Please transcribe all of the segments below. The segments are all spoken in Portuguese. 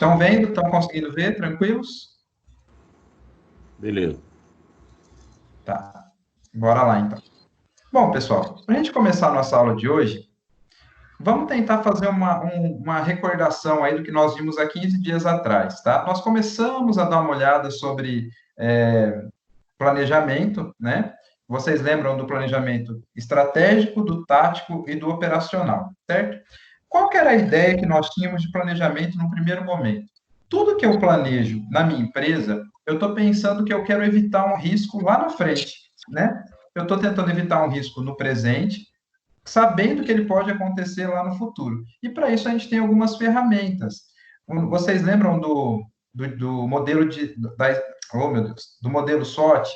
Estão vendo? Estão conseguindo ver? Tranquilos? Beleza. Tá. Bora lá, então. Bom, pessoal, para a gente começar a nossa aula de hoje, vamos tentar fazer uma recordação aí do que nós vimos há 15 dias atrás, tá? Nós começamos a dar uma olhada sobre planejamento, né? Vocês lembram do planejamento estratégico, do tático e do operacional, certo? Qual que era a ideia que nós tínhamos de planejamento no primeiro momento? Tudo que eu planejo na minha empresa, eu estou pensando que eu quero evitar um risco lá na frente, né? Eu estou tentando evitar um risco no presente, sabendo que ele pode acontecer lá no futuro. E para isso a gente tem algumas ferramentas. Vocês lembram do modelo oh, meu Deus, do modelo SWOT,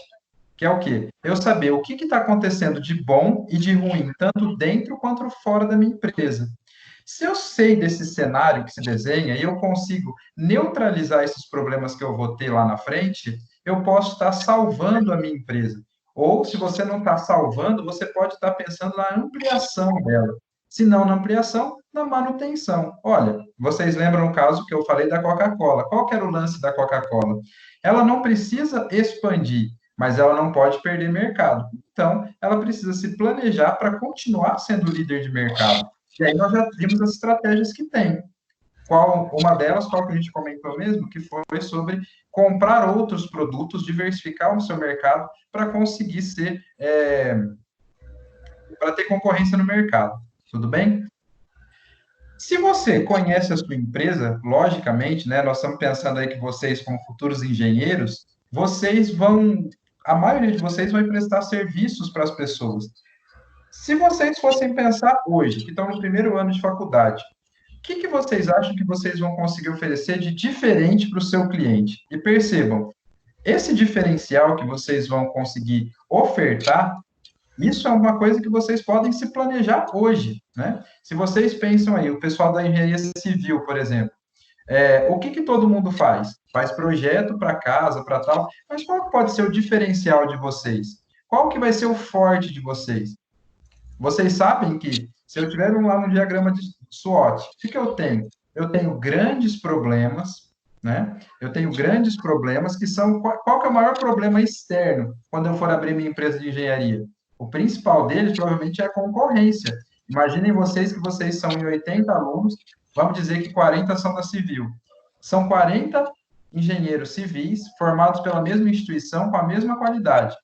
que é o quê? Eu saber o que está acontecendo de bom e de ruim, tanto dentro quanto fora da minha empresa. Se eu sei desse cenário que se desenha e eu consigo neutralizar esses problemas que eu vou ter lá na frente, eu posso estar salvando a minha empresa. Ou, se você não está salvando, você pode estar pensando na ampliação dela. Se não na ampliação, na manutenção. Olha, vocês lembram o caso que eu falei da Coca-Cola. Qual que era o lance da Coca-Cola? Ela não precisa expandir, mas ela não pode perder mercado. Então, ela precisa se planejar para continuar sendo líder de mercado. E aí nós já vimos as estratégias que tem. Uma delas, qual que a gente comentou mesmo, que foi sobre comprar outros produtos, diversificar o seu mercado para conseguir para ter concorrência no mercado. Tudo bem? Se você conhece a sua empresa, logicamente, né, nós estamos pensando aí que vocês, como futuros engenheiros, a maioria de vocês vai prestar serviços para as pessoas. Se vocês fossem pensar hoje, que estão no primeiro ano de faculdade, o que vocês acham que vocês vão conseguir oferecer de diferente para o seu cliente? E percebam, esse diferencial que vocês vão conseguir ofertar, isso é uma coisa que vocês podem se planejar hoje, né? Se vocês pensam aí, o pessoal da engenharia civil, por exemplo, o que todo mundo faz? Faz projeto para casa, para tal, mas qual pode ser o diferencial de vocês? Qual que vai ser o forte de vocês? Vocês sabem que, se eu tiver lá no diagrama de SWOT, o que eu tenho? Eu tenho grandes problemas, né? Eu tenho grandes problemas que são... Qual que é o maior problema externo quando eu for abrir minha empresa de engenharia? O principal deles, provavelmente, é a concorrência. Imaginem vocês que vocês são em 80 alunos, vamos dizer que 40 são da civil. São 40 engenheiros civis formados pela mesma instituição, com a mesma qualidade.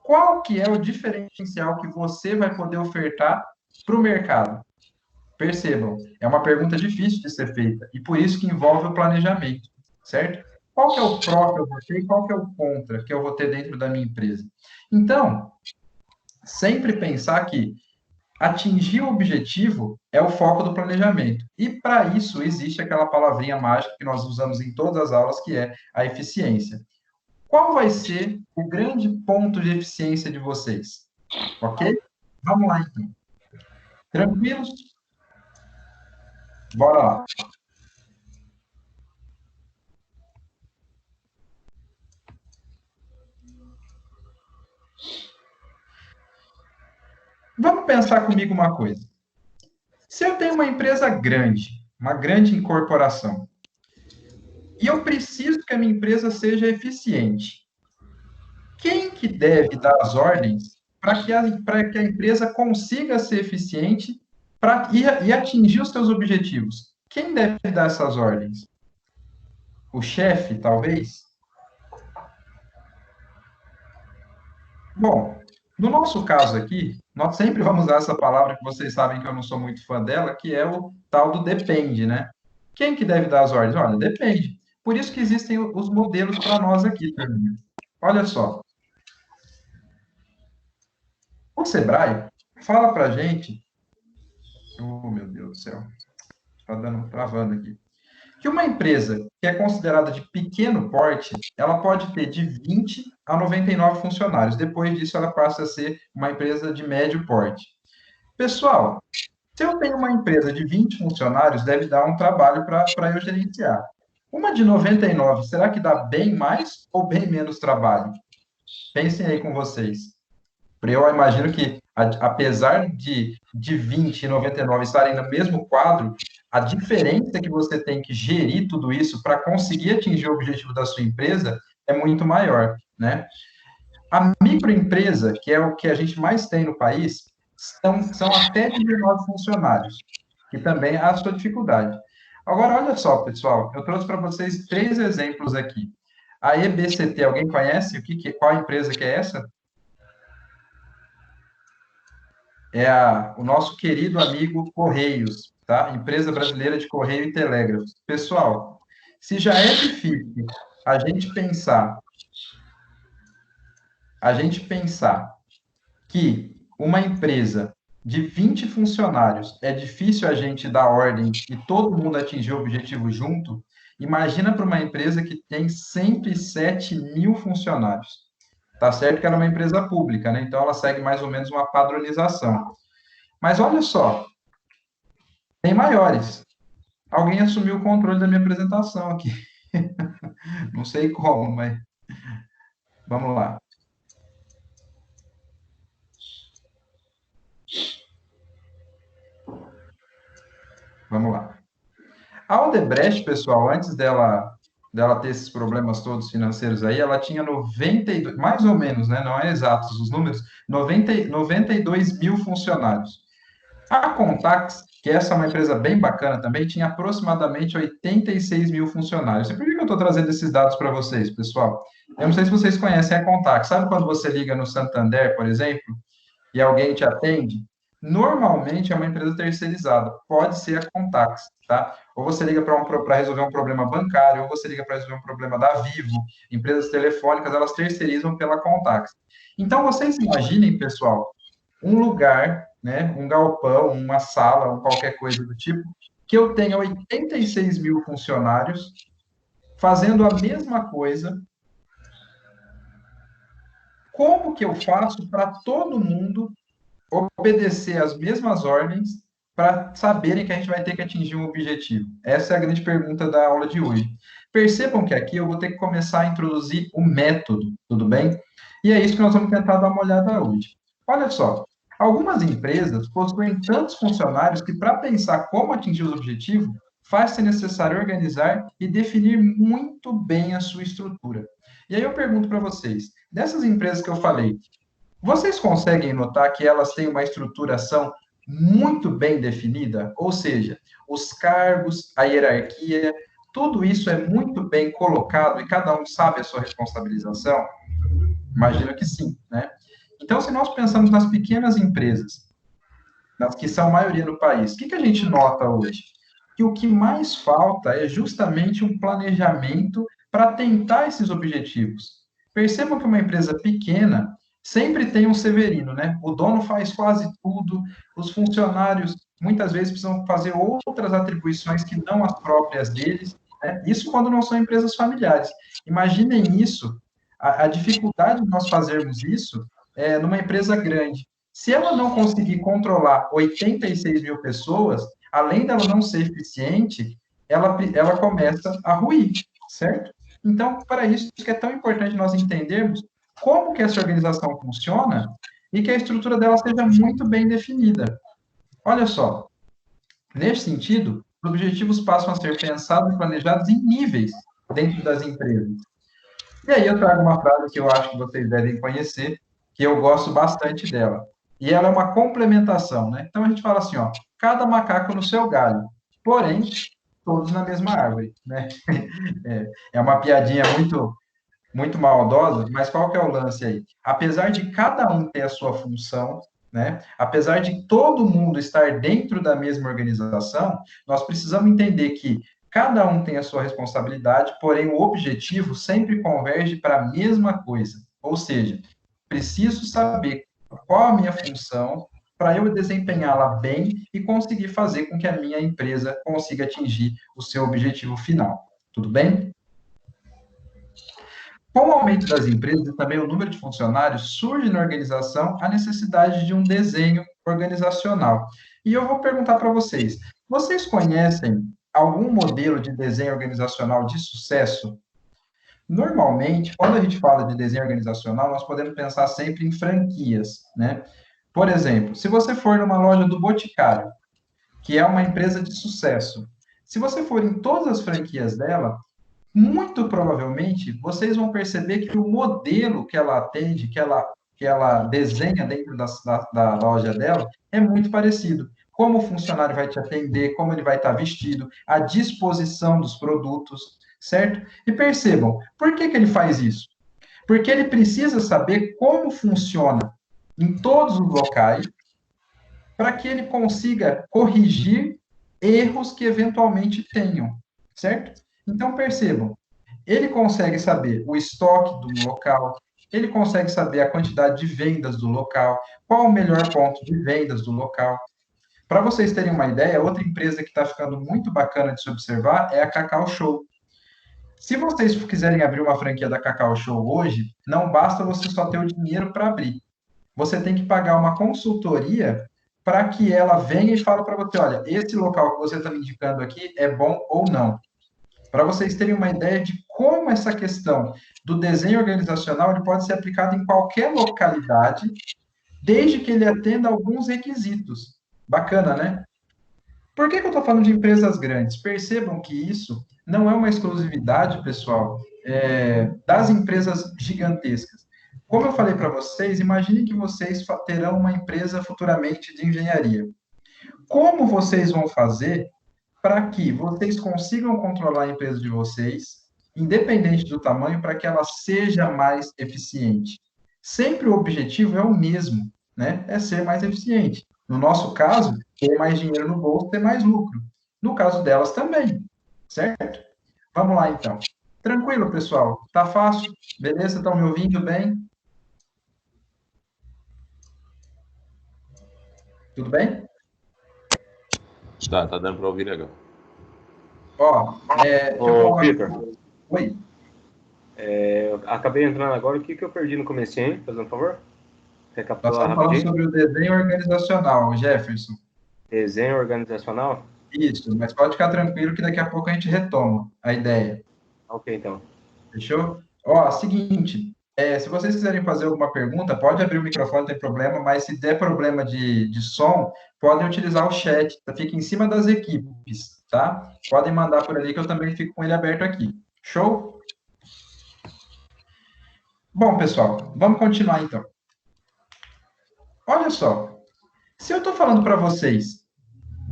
Qual que é o diferencial que você vai poder ofertar para o mercado? Percebam, é uma pergunta difícil de ser feita, e por isso que envolve o planejamento, certo? Qual que é o pró que eu vou ter e qual que é o contra que eu vou ter dentro da minha empresa? Então, sempre pensar que atingir o objetivo é o foco do planejamento. E para isso existe aquela palavrinha mágica que nós usamos em todas as aulas, que é a eficiência. Qual vai ser o grande ponto de eficiência de vocês? Ok? Vamos lá, então. Tranquilos? Bora lá. Vamos pensar comigo uma coisa. Se eu tenho uma empresa grande, uma grande incorporação, e eu preciso que a minha empresa seja eficiente, quem que deve dar as ordens para que a empresa consiga ser eficiente e atingir os seus objetivos? Quem deve dar essas ordens? O chefe, talvez? Bom, no nosso caso aqui, nós sempre vamos usar essa palavra que vocês sabem que eu não sou muito fã dela, que é o tal do depende, né? Quem que deve dar as ordens? Olha, depende. Por isso que existem os modelos para nós aqui também. Olha só, o Sebrae fala para a gente, oh meu Deus do céu, está travando aqui, que uma empresa que é considerada de pequeno porte, ela pode ter de 20 a 99 funcionários. Depois disso, ela passa a ser uma empresa de médio porte. Pessoal, se eu tenho uma empresa de 20 funcionários, deve dar um trabalho para eu gerenciar. Uma de 99, será que dá bem mais ou bem menos trabalho? Pensem aí com vocês. Eu imagino que, apesar de 20 e 99 estarem no mesmo quadro, a diferença que você tem que gerir tudo isso para conseguir atingir o objetivo da sua empresa é muito maior, né? A microempresa, que é o que a gente mais tem no país, são até 19 funcionários, que também há a sua dificuldade. Agora, olha só, pessoal, eu trouxe para vocês 3 exemplos aqui. A EBCT, alguém conhece? Qual empresa que é essa? É o nosso querido amigo Correios, tá? Empresa Brasileira de Correio e Telégrafos. Pessoal, se já é difícil a gente pensar, a gente pensar que uma empresa de 20 funcionários é difícil a gente dar ordem e todo mundo atingir o objetivo junto, imagina para uma empresa que tem 107 mil funcionários. Tá certo que ela é uma empresa pública, né? Então ela segue mais ou menos uma padronização. Mas olha só, tem maiores. Alguém assumiu o controle da minha apresentação aqui. Não sei como, mas vamos lá. Vamos lá. A Odebrecht, pessoal, antes dela ter esses problemas todos financeiros aí, ela tinha 92, mais ou menos, né? Não é exatos os números, 92 mil funcionários. A Contax, que essa é uma empresa bem bacana também, tinha aproximadamente 86 mil funcionários. E por que eu estou trazendo esses dados para vocês, pessoal? Eu não sei se vocês conhecem a Contax. Sabe quando você liga no Santander, por exemplo, e alguém te atende? Normalmente é uma empresa terceirizada. Pode ser a Contax, tá? Ou você liga para resolver um problema bancário, ou você liga para resolver um problema da Vivo. Empresas telefônicas, elas terceirizam pela Contax. Então, vocês imaginem, pessoal, um lugar, né, um galpão, uma sala, ou qualquer coisa do tipo, que eu tenha 86 mil funcionários fazendo a mesma coisa. Como que eu faço para todo mundo obedecer as mesmas ordens para saberem que a gente vai ter que atingir um objetivo? Essa é a grande pergunta da aula de hoje. Percebam que aqui eu vou ter que começar a introduzir o método, tudo bem? E é isso que nós vamos tentar dar uma olhada hoje. Olha só, algumas empresas possuem tantos funcionários que, para pensar como atingir os objetivos, faz-se necessário organizar e definir muito bem a sua estrutura. E aí eu pergunto para vocês, dessas empresas que eu falei, vocês conseguem notar que elas têm uma estruturação muito bem definida? Ou seja, os cargos, a hierarquia, tudo isso é muito bem colocado e cada um sabe a sua responsabilização? Imagino que sim, né? Então, se nós pensamos nas pequenas empresas, nas que são maioria no país, o que a gente nota hoje? Que o que mais falta é justamente um planejamento para tentar esses objetivos. Percebam que uma empresa pequena sempre tem um severino, né? O dono faz quase tudo, os funcionários muitas vezes precisam fazer outras atribuições que não as próprias deles, né? Isso quando não são empresas familiares. Imaginem isso, a dificuldade de nós fazermos isso numa empresa grande. Se ela não conseguir controlar 86 mil pessoas, além dela não ser eficiente, ela começa a ruir, certo? Então, para isso que é tão importante nós entendermos como que essa organização funciona e que a estrutura dela seja muito bem definida. Olha só, nesse sentido, os objetivos passam a ser pensados e planejados em níveis dentro das empresas. E aí eu trago uma frase que eu acho que vocês devem conhecer, que eu gosto bastante dela. E ela é uma complementação, né? Então a gente fala assim, ó, cada macaco no seu galho, porém todos na mesma árvore, né? É uma piadinha muito maldosa, mas qual que é o lance aí? Apesar de cada um ter a sua função, né? Apesar de todo mundo estar dentro da mesma organização, nós precisamos entender que cada um tem a sua responsabilidade, porém o objetivo sempre converge para a mesma coisa. Ou seja, preciso saber qual a minha função para eu desempenhá-la bem e conseguir fazer com que a minha empresa consiga atingir o seu objetivo final. Tudo bem? Com o aumento das empresas e também o número de funcionários, surge na organização a necessidade de um desenho organizacional. E eu vou perguntar para vocês: vocês conhecem algum modelo de desenho organizacional de sucesso? Normalmente, quando a gente fala de desenho organizacional, nós podemos pensar sempre em franquias, né? Por exemplo, se você for numa loja do Boticário, que é uma empresa de sucesso. Se você for em todas as franquias dela, muito provavelmente vocês vão perceber que o modelo que ela atende, que ela desenha dentro da loja dela, é muito parecido. Como o funcionário vai te atender, como ele vai estar vestido, a disposição dos produtos, certo? E percebam, por que ele faz isso? Porque ele precisa saber como funciona em todos os locais para que ele consiga corrigir erros que eventualmente tenham, certo? Então, percebam, ele consegue saber o estoque do local, ele consegue saber a quantidade de vendas do local, qual o melhor ponto de vendas do local. Para vocês terem uma ideia, outra empresa que está ficando muito bacana de se observar é a Cacau Show. Se vocês quiserem abrir uma franquia da Cacau Show hoje, não basta você só ter o dinheiro para abrir. Você tem que pagar uma consultoria para que ela venha e fale para você, olha, esse local que você está me indicando aqui é bom ou não. Para vocês terem uma ideia de como essa questão do desenho organizacional ele pode ser aplicado em qualquer localidade, desde que ele atenda alguns requisitos. Bacana, né? Por que eu estou falando de empresas grandes? Percebam que isso não é uma exclusividade, pessoal, das empresas gigantescas. Como eu falei para vocês, imagine que vocês terão uma empresa futuramente de engenharia. Como vocês vão fazer para que vocês consigam controlar a empresa de vocês, independente do tamanho, para que ela seja mais eficiente? Sempre o objetivo é o mesmo, né? É ser mais eficiente. No nosso caso, ter mais dinheiro no bolso, ter mais lucro. No caso delas também, certo? Vamos lá, então. Tranquilo, pessoal? Tá fácil? Beleza? Estão me ouvindo bem? Tudo bem? Tá dando para ouvir legal. Ó, Ô, Vitor, Oi. eu acabei entrando agora, o que eu perdi no comecinho, hein? Fazendo um favor? Nós Recapitular estamos falando rapidinho. sobre o desenho organizacional, Jefferson. Desenho organizacional? Isso, mas pode ficar tranquilo que daqui a pouco a gente retoma a ideia. Ok, então. Fechou? Ó, seguinte, se vocês quiserem fazer alguma pergunta, pode abrir o microfone, não tem problema, mas se der problema de som, podem utilizar o chat, fica em cima das equipes, tá? Podem mandar por ali que eu também fico com ele aberto aqui. Show? Bom, pessoal, vamos continuar então. Olha só, se eu estou falando para vocês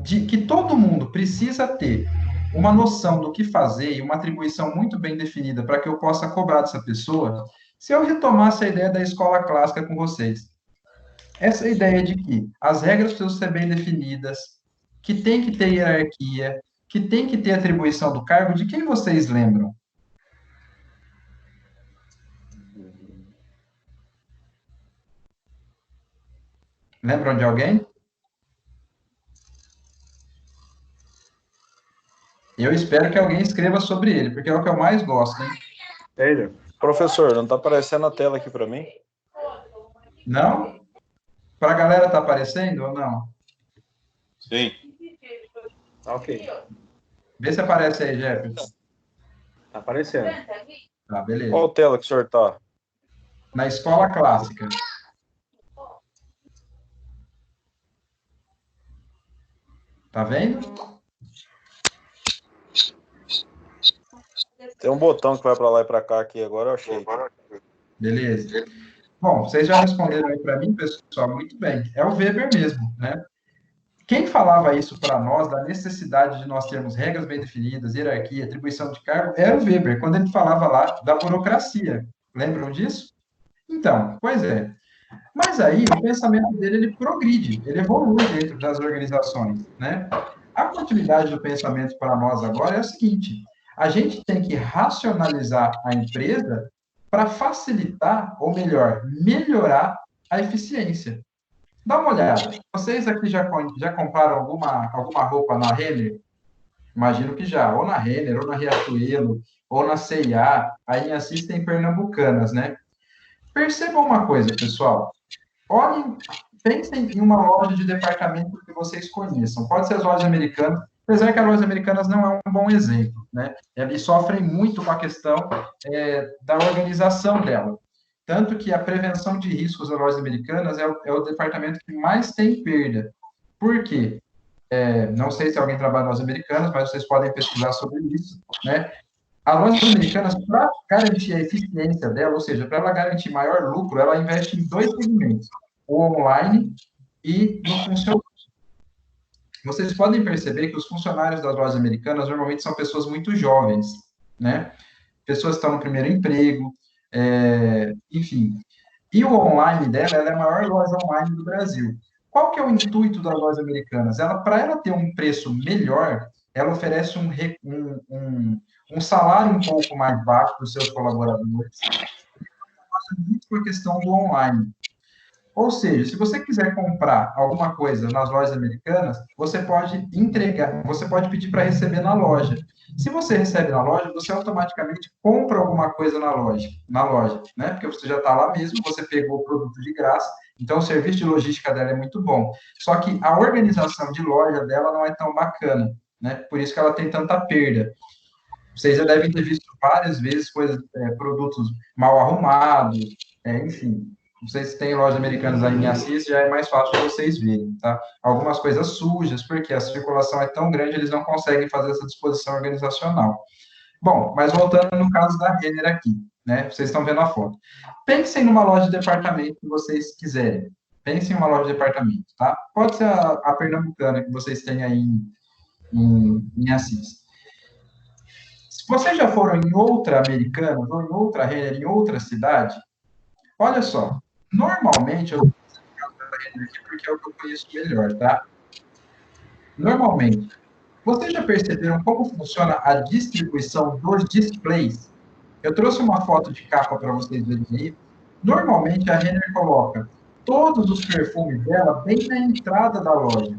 de que todo mundo precisa ter uma noção do que fazer e uma atribuição muito bem definida para que eu possa cobrar dessa pessoa, se eu retomasse a ideia da escola clássica com vocês, essa ideia de que as regras precisam ser bem definidas, que tem que ter hierarquia, que tem que ter atribuição do cargo, de quem vocês lembram? Lembram de alguém? Eu espero que alguém escreva sobre ele, porque é o que eu mais gosto, hein? Taylor? Professor, não está aparecendo a tela aqui para mim? Não? Para a galera tá aparecendo ou não? Sim. Ok. Vê se aparece aí, Jefferson. Tá aparecendo. Tá, beleza. Qual tela que o senhor está? Na escola clássica. Tá vendo? Tem um botão que vai para lá e para cá aqui agora, eu achei. Beleza. Bom, vocês já responderam aí para mim, pessoal, muito bem. É o Weber mesmo, né? Quem falava isso para nós, da necessidade de nós termos regras bem definidas, hierarquia, atribuição de cargo, era o Weber, quando ele falava lá da burocracia. Lembram disso? Então, pois é. Mas aí, o pensamento dele, ele progride, ele evolui dentro das organizações, né? A continuidade do pensamento para nós agora é o seguinte: a gente tem que racionalizar a empresa para facilitar, ou melhor, melhorar a eficiência. Dá uma olhada. Vocês aqui já compraram alguma roupa na Renner? Imagino que já. Ou na Renner, ou na Riachuelo, ou na C&A. Aí em Assis tem Pernambucanas, né? Percebam uma coisa, pessoal. Olhem, pensem em uma loja de departamento que vocês conheçam. Pode ser as lojas americanas, apesar que as lojas americanas não é um bom exemplo, né? Eles sofrem muito com a questão da organização dela. Tanto que a prevenção de riscos das lojas americanas é o departamento que mais tem perda. Por quê? não sei se alguém trabalha nas Americanas, mas vocês podem pesquisar sobre isso, né? A loja Americanas, para garantir a eficiência dela, ou seja, para ela garantir maior lucro, ela investe em dois segmentos, o online e no funcionário. Vocês podem perceber que os funcionários das lojas americanas normalmente são pessoas muito jovens, né? Pessoas que estão no primeiro emprego, enfim. E o online dela, ela é a maior loja online do Brasil. Qual que é o intuito das lojas americanas? Para ela ter um preço melhor, ela oferece um salário um pouco mais baixo para os seus colaboradores, muito com a questão do online. Ou seja, se você quiser comprar alguma coisa nas lojas americanas, você pode entregar, você pode pedir para receber na loja. Se você recebe na loja, você automaticamente compra alguma coisa na loja, né? Porque você já está lá mesmo, você pegou o produto de graça, então o serviço de logística dela é muito bom. Só que a organização de loja dela não é tão bacana, né? Por isso que ela tem tanta perda. Vocês já devem ter visto várias vezes produtos mal arrumados, enfim. Não sei se tem lojas americanas aí em Assis, já é mais fácil para vocês verem, tá? Algumas coisas sujas, porque a circulação é tão grande, eles não conseguem fazer essa disposição organizacional. Bom, mas voltando no caso da Renner aqui, né? Vocês estão vendo a foto. Pensem numa loja de departamento que vocês quiserem. Pensem em uma loja de departamento, tá? Pode ser a pernambucana que vocês têm aí em Assis. Se vocês já foram em outra americana, ou em outra Renner, em outra cidade, olha só, normalmente, eu vou aqui porque é o que eu conheço melhor, tá? Normalmente, vocês já perceberam como funciona a distribuição dos displays? Eu trouxe uma foto de capa para vocês verem aí. Normalmente, a Renner coloca todos os perfumes dela bem na entrada da loja.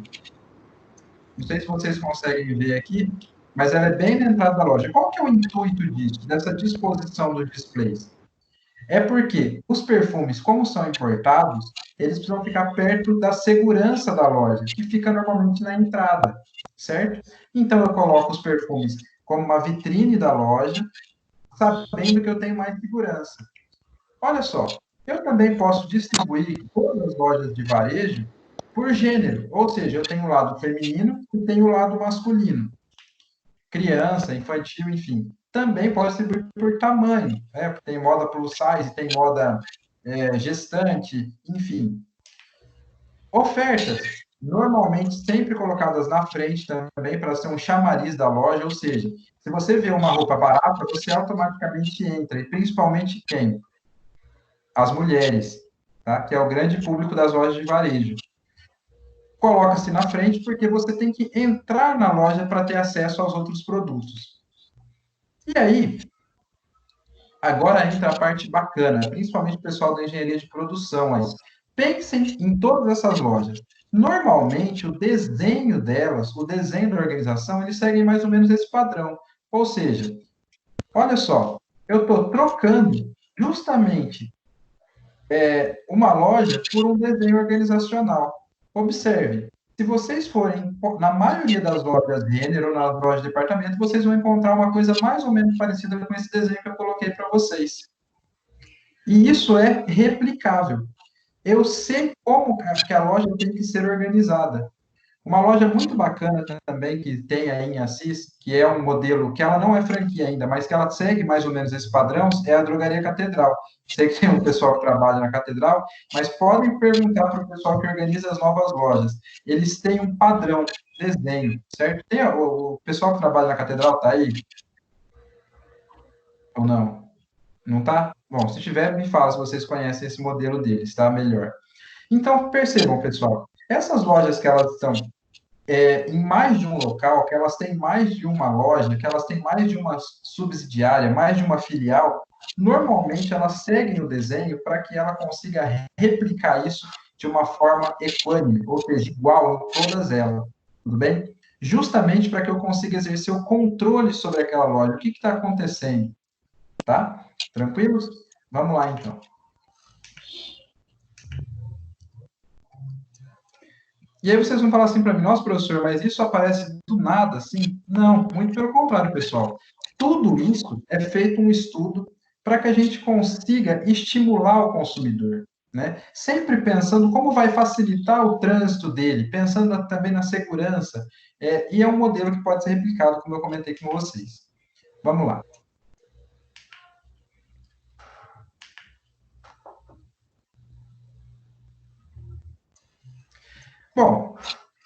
Não sei se vocês conseguem ver aqui, mas ela é bem na entrada da loja. Qual que é o intuito disso, dessa disposição dos displays? É porque os perfumes, como são importados, eles precisam ficar perto da segurança da loja, que fica normalmente na entrada, certo? Então, eu coloco os perfumes como uma vitrine da loja, sabendo que eu tenho mais segurança. Olha só, eu também posso distribuir todas as lojas de varejo por gênero, ou seja, eu tenho o lado feminino e tenho o lado masculino. Criança, infantil, enfim. Também pode ser por tamanho, né? Tem moda plus size, tem moda gestante, enfim. Ofertas, normalmente sempre colocadas na frente também para ser um chamariz da loja, ou seja, se você vê uma roupa barata, você automaticamente entra, e principalmente quem? As mulheres, tá? Que é o grande público das lojas de varejo. Coloca-se na frente porque você tem que entrar na loja para ter acesso aos outros produtos. E aí, agora entra a parte bacana, principalmente o pessoal da engenharia de produção aí. Pensem em todas essas lojas. Normalmente, o desenho delas, o desenho da organização, eles seguem mais ou menos esse padrão. Ou seja, olha só, eu estou trocando justamente uma loja por um desenho organizacional. Observe, se vocês forem, na maioria das lojas Renner ou nas lojas de departamento, vocês vão encontrar uma coisa mais ou menos parecida com esse desenho que eu coloquei para vocês. E isso é replicável. Eu sei como que a loja tem que ser organizada. Uma loja muito bacana também que tem aí em Assis, que é um modelo que ela não é franquia ainda, mas que ela segue mais ou menos esse padrão, é a Drogaria Catedral. Sei que tem um pessoal que trabalha na Catedral, mas podem perguntar para o pessoal que organiza as novas lojas. Eles têm um padrão, desenho, certo? Tem o pessoal que trabalha na Catedral, tá aí? Ou não? Não tá? Bom, se tiver, me fala se vocês conhecem esse modelo deles, tá? Melhor. Então, percebam, pessoal, essas lojas que elas estão em mais de um local, que elas têm mais de uma loja, que elas têm mais de uma subsidiária, mais de uma filial, normalmente elas seguem o desenho para que ela consiga replicar isso de uma forma equânime, ou seja, igual em todas elas, tudo bem? Justamente para que eu consiga exercer o controle sobre aquela loja. O que está acontecendo? Tá? Tranquilos? Vamos lá, então. E aí vocês vão falar assim para mim, nossa, professor, mas isso aparece do nada, assim? Não, muito pelo contrário, pessoal. Tudo isso é feito um estudo para que a gente consiga estimular o consumidor. né? Sempre pensando como vai facilitar o trânsito dele, pensando também na segurança, e é um modelo que pode ser replicado, como eu comentei com vocês. Vamos lá. Bom,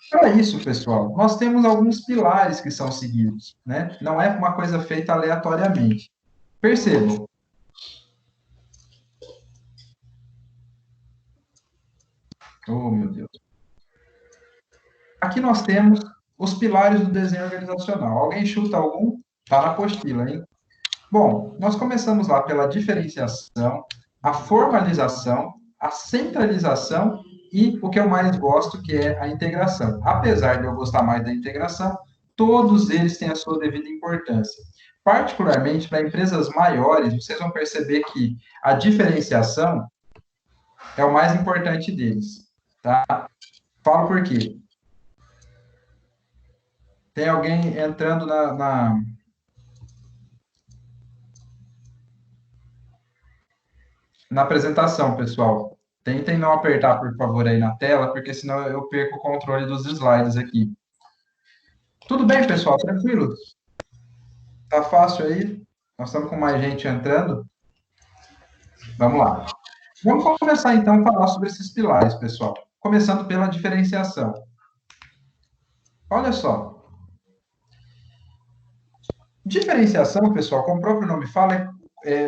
para isso, pessoal, nós temos alguns pilares que são seguidos, né? Não é uma coisa feita aleatoriamente. Percebam. Oh, meu Deus. Aqui nós temos os pilares do desenho organizacional. Alguém chuta algum? Está na apostila, hein? Bom, nós começamos lá pela diferenciação, a formalização, a centralização e o que eu mais gosto, que é a integração. Apesar de eu gostar mais da integração, todos eles têm a sua devida importância. Particularmente para empresas maiores, vocês vão perceber que a diferenciação é o mais importante deles, tá? Falo por quê. Tem alguém entrando na apresentação, pessoal. Tentem não apertar, por favor, aí na tela, porque senão eu perco o controle dos slides aqui. Tudo bem, pessoal? Tranquilo? Tá fácil aí? Nós estamos com mais gente entrando. Vamos lá. Vamos começar, então, a falar sobre esses pilares, pessoal. Começando pela diferenciação. Olha só. Diferenciação, pessoal, como o próprio nome fala,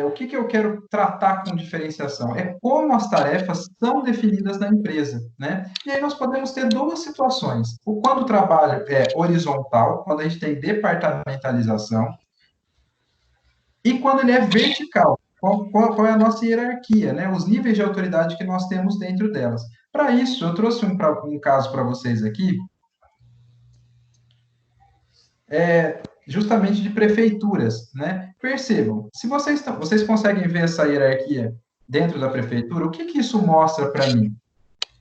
o que eu quero tratar com diferenciação? É como as tarefas são definidas na empresa, né? E aí nós podemos ter duas situações. Quando o trabalho é horizontal, quando a gente tem departamentalização, e quando ele é vertical, qual é a nossa hierarquia, né? Os níveis de autoridade que nós temos dentro delas. Para isso, eu trouxe um caso para vocês aqui, justamente de prefeituras, né? Percebam, se vocês conseguem ver essa hierarquia dentro da prefeitura, o que isso mostra para mim,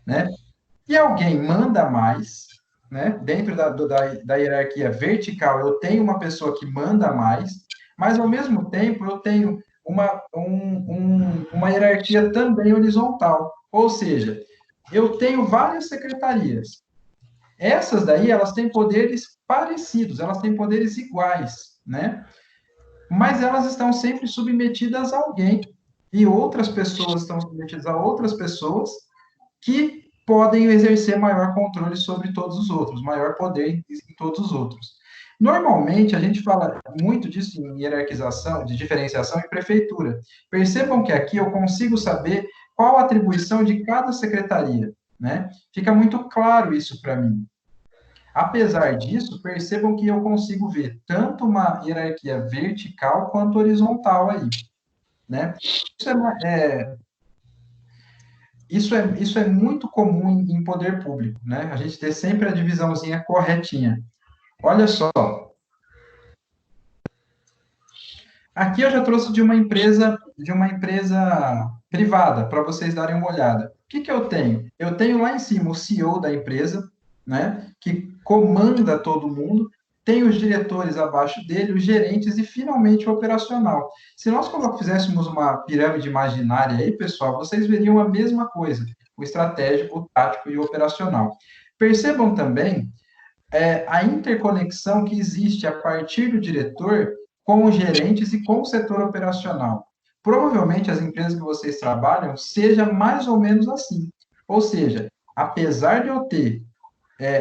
né? E alguém manda mais, né? Dentro da hierarquia vertical, eu tenho uma pessoa que manda mais, mas ao mesmo tempo eu tenho uma hierarquia também horizontal, ou seja, eu tenho várias secretarias. Essas daí, elas têm poderes parecidos, elas têm poderes iguais, né? Mas elas estão sempre submetidas a alguém, e outras pessoas estão submetidas a outras pessoas que podem exercer maior controle sobre todos os outros, maior poder em todos os outros. Normalmente, a gente fala muito disso em hierarquização, de diferenciação em prefeitura. Percebam que aqui eu consigo saber qual a atribuição de cada secretaria, né? Fica muito claro isso para mim. Apesar disso, percebam que eu consigo ver tanto uma hierarquia vertical quanto horizontal aí, né? Isso é muito comum em poder público, né? A gente ter sempre a divisãozinha corretinha. Olha só. Aqui eu já trouxe de uma empresa privada, para vocês darem uma olhada. O que eu tenho? Eu tenho lá em cima o CEO da empresa, né? Que comanda todo mundo. Tem os diretores abaixo dele, os gerentes e, finalmente, o operacional. Se nós fizéssemos uma pirâmide imaginária aí, pessoal, vocês veriam a mesma coisa. O estratégico, o tático e o operacional. Percebam também a interconexão que existe a partir do diretor com os gerentes e com o setor operacional. Provavelmente as empresas que vocês trabalham seja mais ou menos assim. Ou seja, apesar de eu ter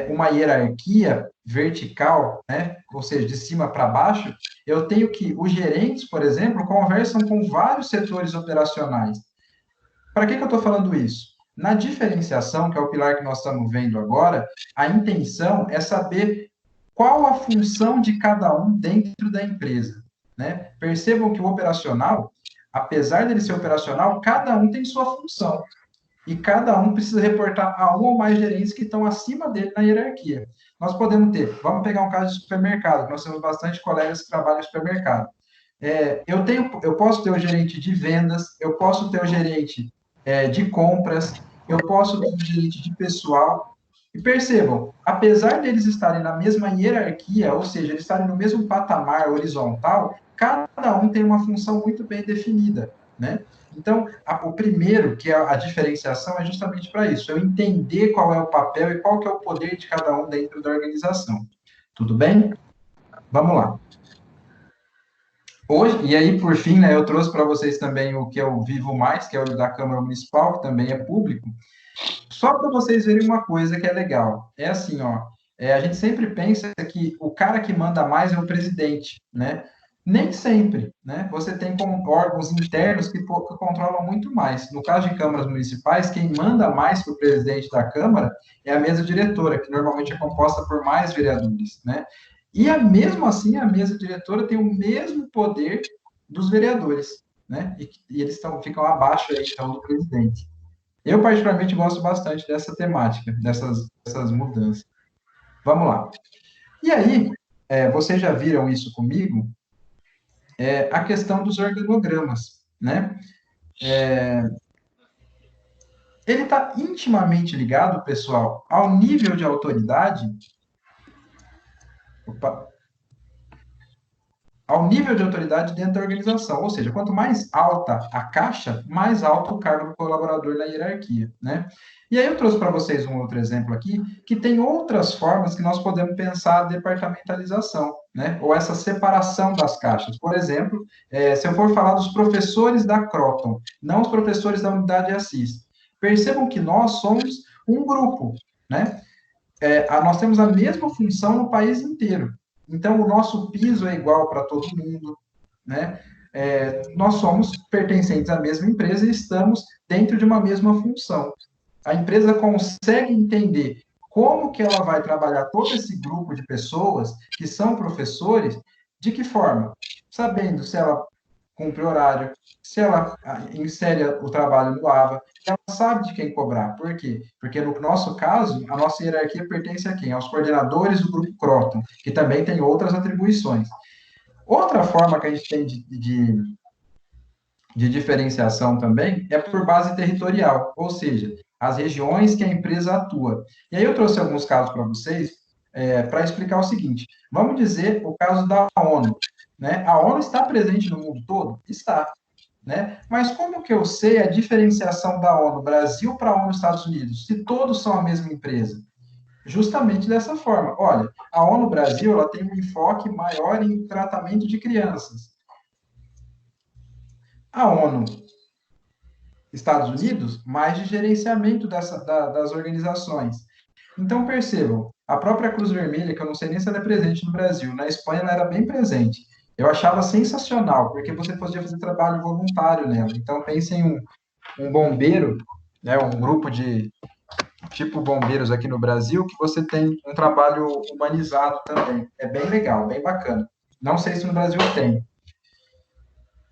uma hierarquia vertical, né, ou seja, de cima para baixo, eu tenho que os gerentes, por exemplo, conversam com vários setores operacionais. Para que eu estou falando isso? Na diferenciação, que é o pilar que nós estamos vendo agora, a intenção é saber qual a função de cada um dentro da empresa, né? Percebam que o operacional, apesar dele ser operacional, cada um tem sua função. E cada um precisa reportar a um ou mais gerentes que estão acima dele na hierarquia. Nós podemos ter, vamos pegar um caso de supermercado, nós temos bastante colegas que trabalham em supermercado. Eu posso ter o gerente de vendas, eu posso ter o gerente de compras, eu posso ter o gerente de pessoal. E percebam, apesar deles estarem na mesma hierarquia, ou seja, eles estarem no mesmo patamar horizontal, cada um tem uma função muito bem definida. né? Então, o primeiro, que é a diferenciação, é justamente para isso, eu entender qual é o papel e qual que é o poder de cada um dentro da organização. Tudo bem? Vamos lá. Hoje, e aí, por fim, né, eu trouxe para vocês também o que eu vivo mais, que é o da Câmara Municipal, que também é público, só para vocês verem uma coisa que é legal. É assim, ó, a gente sempre pensa que o cara que manda mais é o presidente, né? Nem sempre, né? Você tem como órgãos internos que controlam muito mais. No caso de câmaras municipais, quem manda mais para o presidente da Câmara é a mesa diretora, que normalmente é composta por mais vereadores, né? E mesmo assim, a mesa diretora tem o mesmo poder dos vereadores, né? E eles ficam abaixo aí, então, do presidente. Eu, particularmente, gosto bastante dessa temática, dessas mudanças. Vamos lá. E aí, vocês já viram isso comigo, a questão dos organogramas, né? Ele está intimamente ligado, pessoal, ao nível de autoridade. Opa, ao nível de autoridade dentro da organização. Ou seja, quanto mais alta a caixa, mais alto o cargo do colaborador na hierarquia, né? E aí eu trouxe para vocês um outro exemplo aqui, que tem outras formas que nós podemos pensar a departamentalização, né? Ou essa separação das caixas. Por exemplo, se eu for falar dos professores da Croton, não os professores da unidade Assis, percebam que nós somos um grupo, né? Nós temos a mesma função no país inteiro. Então, o nosso piso é igual para todo mundo, né? Nós somos pertencentes à mesma empresa e estamos dentro de uma mesma função. A empresa consegue entender como que ela vai trabalhar todo esse grupo de pessoas que são professores, de que forma? Sabendo se ela cumpre horário, se ela insere o trabalho no AVA, ela sabe de quem cobrar. Por quê? Porque no nosso caso, a nossa hierarquia pertence a quem? Aos coordenadores do Grupo Croton, que também tem outras atribuições. Outra forma que a gente tem de diferenciação também é por base territorial, ou seja, as regiões que a empresa atua. E aí eu trouxe alguns casos para vocês, para explicar o seguinte. Vamos dizer o caso da ONU, né? A ONU está presente no mundo todo? Está, né? Mas como que eu sei a diferenciação da ONU Brasil para a ONU Estados Unidos, se todos são a mesma empresa? Justamente dessa forma. Olha, a ONU Brasil ela tem um enfoque maior em tratamento de crianças. A ONU Estados Unidos, mais de gerenciamento das organizações. Então, percebam, a própria Cruz Vermelha, que eu não sei nem se ela é presente no Brasil, na Espanha ela era bem presente. Eu achava sensacional, porque você podia fazer trabalho voluntário nela. Então, pense em um bombeiro, né, um grupo de tipo bombeiros aqui no Brasil, que você tem um trabalho humanizado também. É bem legal, bem bacana. Não sei se no Brasil tem.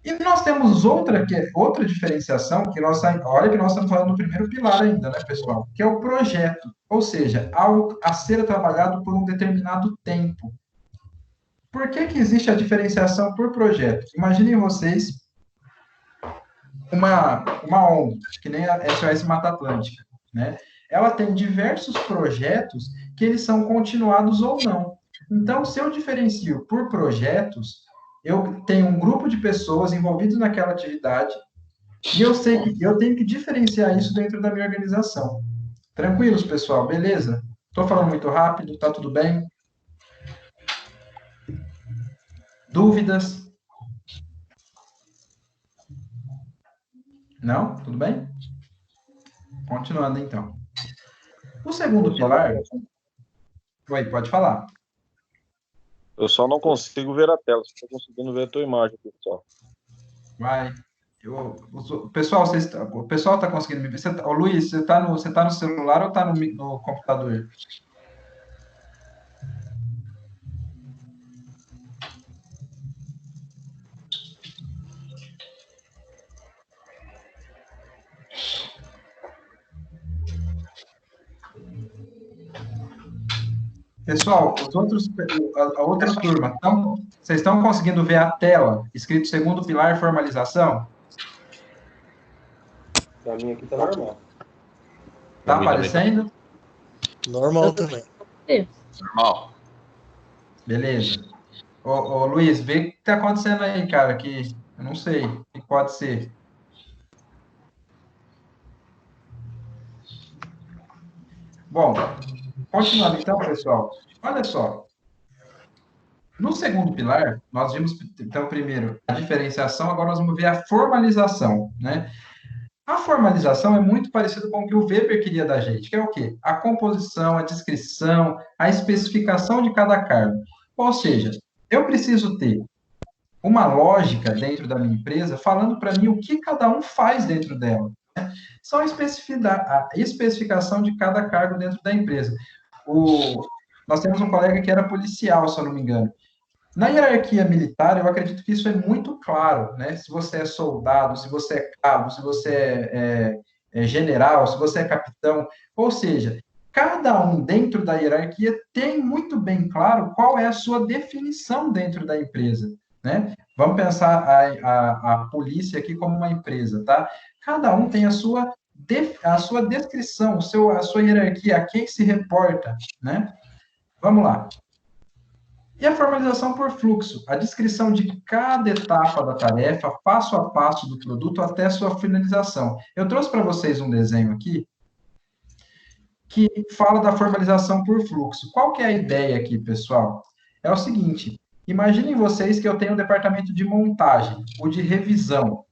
E nós temos outra diferenciação, olha que nós estamos falando do primeiro pilar ainda, né, pessoal? Que é o projeto, ou seja, algo a ser trabalhado por um determinado tempo. Por que existe a diferenciação por projeto? Imaginem vocês uma ONG, que nem a SOS Mata Atlântica, né? Ela tem diversos projetos que eles são continuados ou não. Então, se eu diferencio por projetos, eu tenho um grupo de pessoas envolvidas naquela atividade e eu sei que eu tenho que diferenciar isso dentro da minha organização. Tranquilos, pessoal? Beleza? Estou falando muito rápido? Tá tudo bem? Dúvidas? Não? Tudo bem? Continuando, então. O segundo pilar... Oi, pode falar. Eu só não consigo ver a tela, estou conseguindo ver a tua imagem, pessoal. Vai. O pessoal está conseguindo me ver? Luiz, você está no celular ou está no computador? Pessoal, a outra turma, vocês estão conseguindo ver a tela escrito segundo pilar formalização? Para mim aqui tá normal. Tá aparecendo? Normal também. Normal. Beleza. Ô, Luiz, vê o que está acontecendo aí, cara, que eu não sei o que pode ser. Bom, continuando então, pessoal, olha só. No segundo pilar, nós vimos, então, primeiro, a diferenciação, agora nós vamos ver a formalização, né? A formalização é muito parecida com o que o Weber queria da gente, que é o quê? A composição, a descrição, a especificação de cada cargo. Ou seja, eu preciso ter uma lógica dentro da minha empresa falando para mim o que cada um faz dentro dela. Só a especificação de cada cargo dentro da empresa. Nós temos um colega que era policial, se eu não me engano. Na hierarquia militar, eu acredito que isso é muito claro, né? Se você é soldado, se você é cabo, se você é general, se você é capitão, ou seja, cada um dentro da hierarquia tem muito bem claro qual é a sua definição dentro da empresa, né? Vamos pensar a polícia aqui como uma empresa, tá? Cada um tem a sua descrição, a sua hierarquia, a quem se reporta, né? Vamos lá. E a formalização por fluxo, a descrição de cada etapa da tarefa, passo a passo do produto até sua finalização. Eu trouxe para vocês um desenho aqui que fala da formalização por fluxo. Qual que é a ideia aqui, pessoal? É o seguinte, imaginem vocês que eu tenho um departamento de montagem, ou de revisão.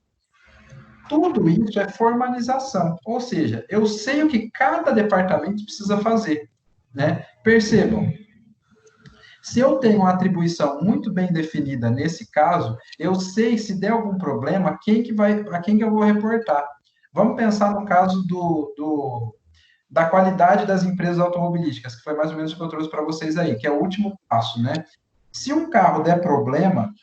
Tudo isso é formalização, ou seja, eu sei o que cada departamento precisa fazer, né? Percebam, se eu tenho uma atribuição muito bem definida nesse caso, eu sei se der algum problema, a quem que eu vou reportar. Vamos pensar no caso da qualidade das empresas automobilísticas, que foi mais ou menos o que eu trouxe para vocês aí, que é o último passo, né? Se um carro der problema,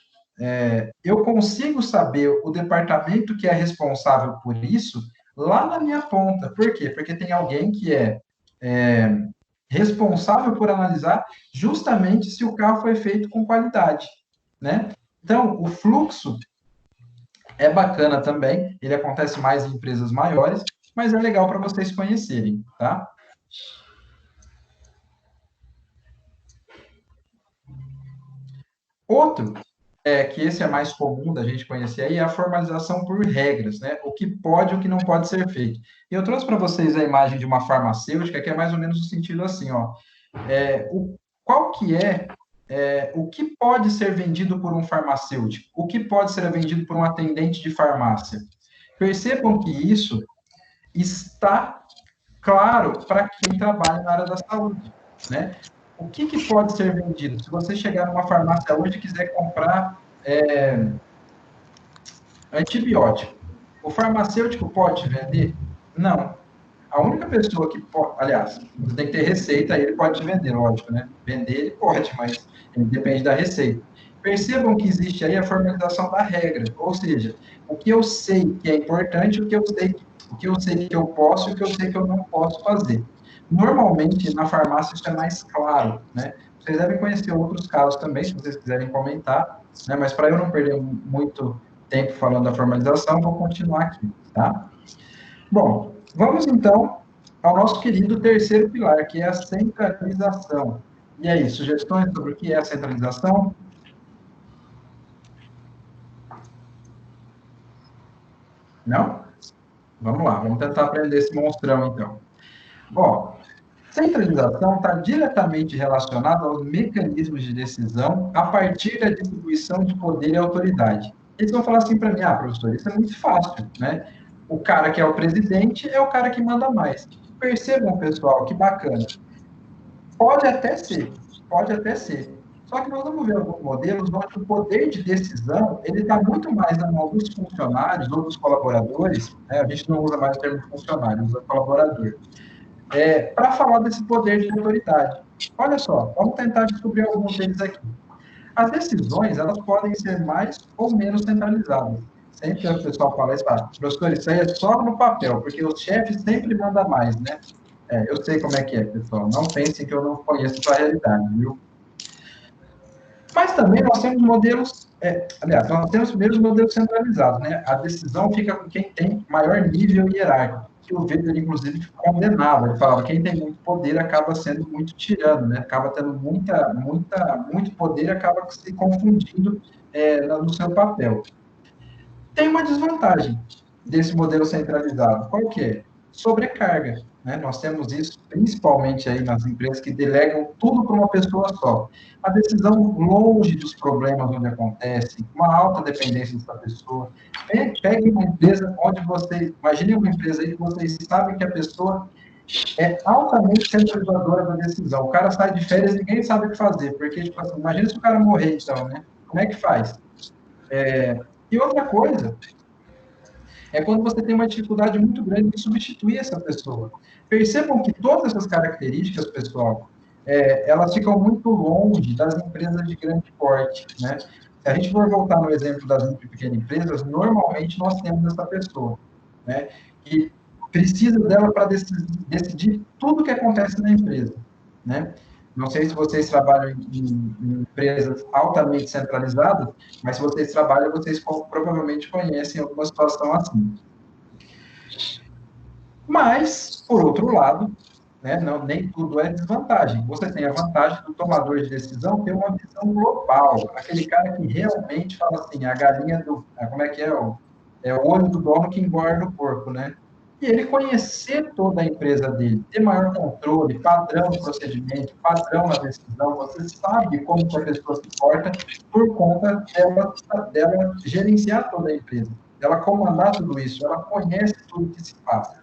eu consigo saber o departamento que é responsável por isso lá na minha ponta. Por quê? Porque tem alguém que é responsável por analisar justamente se o carro foi feito com qualidade, né? Então, o fluxo é bacana também, ele acontece mais em empresas maiores, mas é legal para vocês conhecerem, tá? Outro, que esse é mais comum da gente conhecer aí, é a formalização por regras, né? O que pode e o que não pode ser feito. E eu trouxe para vocês a imagem de uma farmacêutica, que é mais ou menos o sentido assim, ó. Qual que o que pode ser vendido por um farmacêutico? O que pode ser vendido por um atendente de farmácia? Percebam que isso está claro para quem trabalha na área da saúde, né? O que pode ser vendido? Se você chegar numa farmácia hoje e quiser comprar antibiótico, o farmacêutico pode vender? Não. A única pessoa que pode, aliás, você tem que ter receita, ele pode te vender, lógico, né? Vender ele pode, mas ele depende da receita. Percebam que existe aí a formalização da regra, ou seja, o que eu sei que é importante, o que eu sei que eu posso e o que eu sei que eu não posso fazer. Normalmente, na farmácia, isso é mais claro, né? Vocês devem conhecer outros casos também, se vocês quiserem comentar, né? Mas para eu não perder muito tempo falando da formalização, vou continuar aqui, tá? Bom, vamos então ao nosso querido terceiro pilar, que é a centralização. E aí, sugestões sobre o que é a centralização? Não? Vamos lá, vamos tentar aprender esse monstrão, então. Ó, centralização está diretamente relacionada aos mecanismos de decisão a partir da distribuição de poder e autoridade. Eles vão falar assim para mim, professor, isso é muito fácil, né? O cara que é o presidente é o cara que manda mais. Percebam, pessoal, que bacana. Pode até ser. Só que nós vamos ver alguns modelos onde o poder de decisão ele está muito mais na mão dos funcionários ou dos colaboradores, né? A gente não usa mais o termo funcionário, usa colaborador. Para falar desse poder de autoridade. Olha só, vamos tentar descobrir alguns deles aqui. As decisões, elas podem ser mais ou menos centralizadas. Sempre o pessoal fala isso, professor, isso aí é só no papel, porque o chefe sempre manda mais, né? Eu sei como é que é, pessoal. Não pensem que eu não conheço a realidade, viu? Mas também nós temos modelos, nós temos primeiro os modelos centralizados, né? A decisão fica com quem tem maior nível hierárquico, que o Weber, inclusive, condenava. Ele falava, quem tem muito poder acaba sendo muito tirano, né? Acaba tendo muito poder e acaba se confundindo no seu papel. Tem uma desvantagem desse modelo centralizado. Qual que é? Sobrecarga. né? Nós temos isso principalmente aí nas empresas que delegam tudo para uma pessoa só. A decisão longe dos problemas onde acontece, uma alta dependência dessa pessoa. Pegue uma empresa onde você, imagine uma empresa aí que vocês sabem que a pessoa é altamente centralizadora da decisão. O cara sai de férias e ninguém sabe o que fazer, porque, tipo assim, imagina se o cara morrer, então, né? Como é que faz? E outra coisa é quando você tem uma dificuldade muito grande de substituir essa pessoa. Percebam que todas essas características, pessoal, elas ficam muito longe das empresas de grande porte, né? Se a gente for voltar no exemplo das pequenas empresas, normalmente nós temos essa pessoa, né? Que precisa dela para decidir tudo o que acontece na empresa, né? Não sei se vocês trabalham em empresas altamente centralizadas, mas se vocês trabalham, vocês provavelmente conhecem alguma situação assim. Mas, por outro lado, né, não, nem tudo é desvantagem. Você tem a vantagem do tomador de decisão ter uma visão global, aquele cara que realmente fala assim, a galinha do... Como é que é? É o olho do dono que engorda o porco, né? E ele conhecer toda a empresa dele, ter maior controle, padrão no procedimento, padrão na decisão, você sabe como que a pessoa se porta por conta dela gerenciar toda a empresa, dela comandar tudo isso, ela conhece tudo que se passa.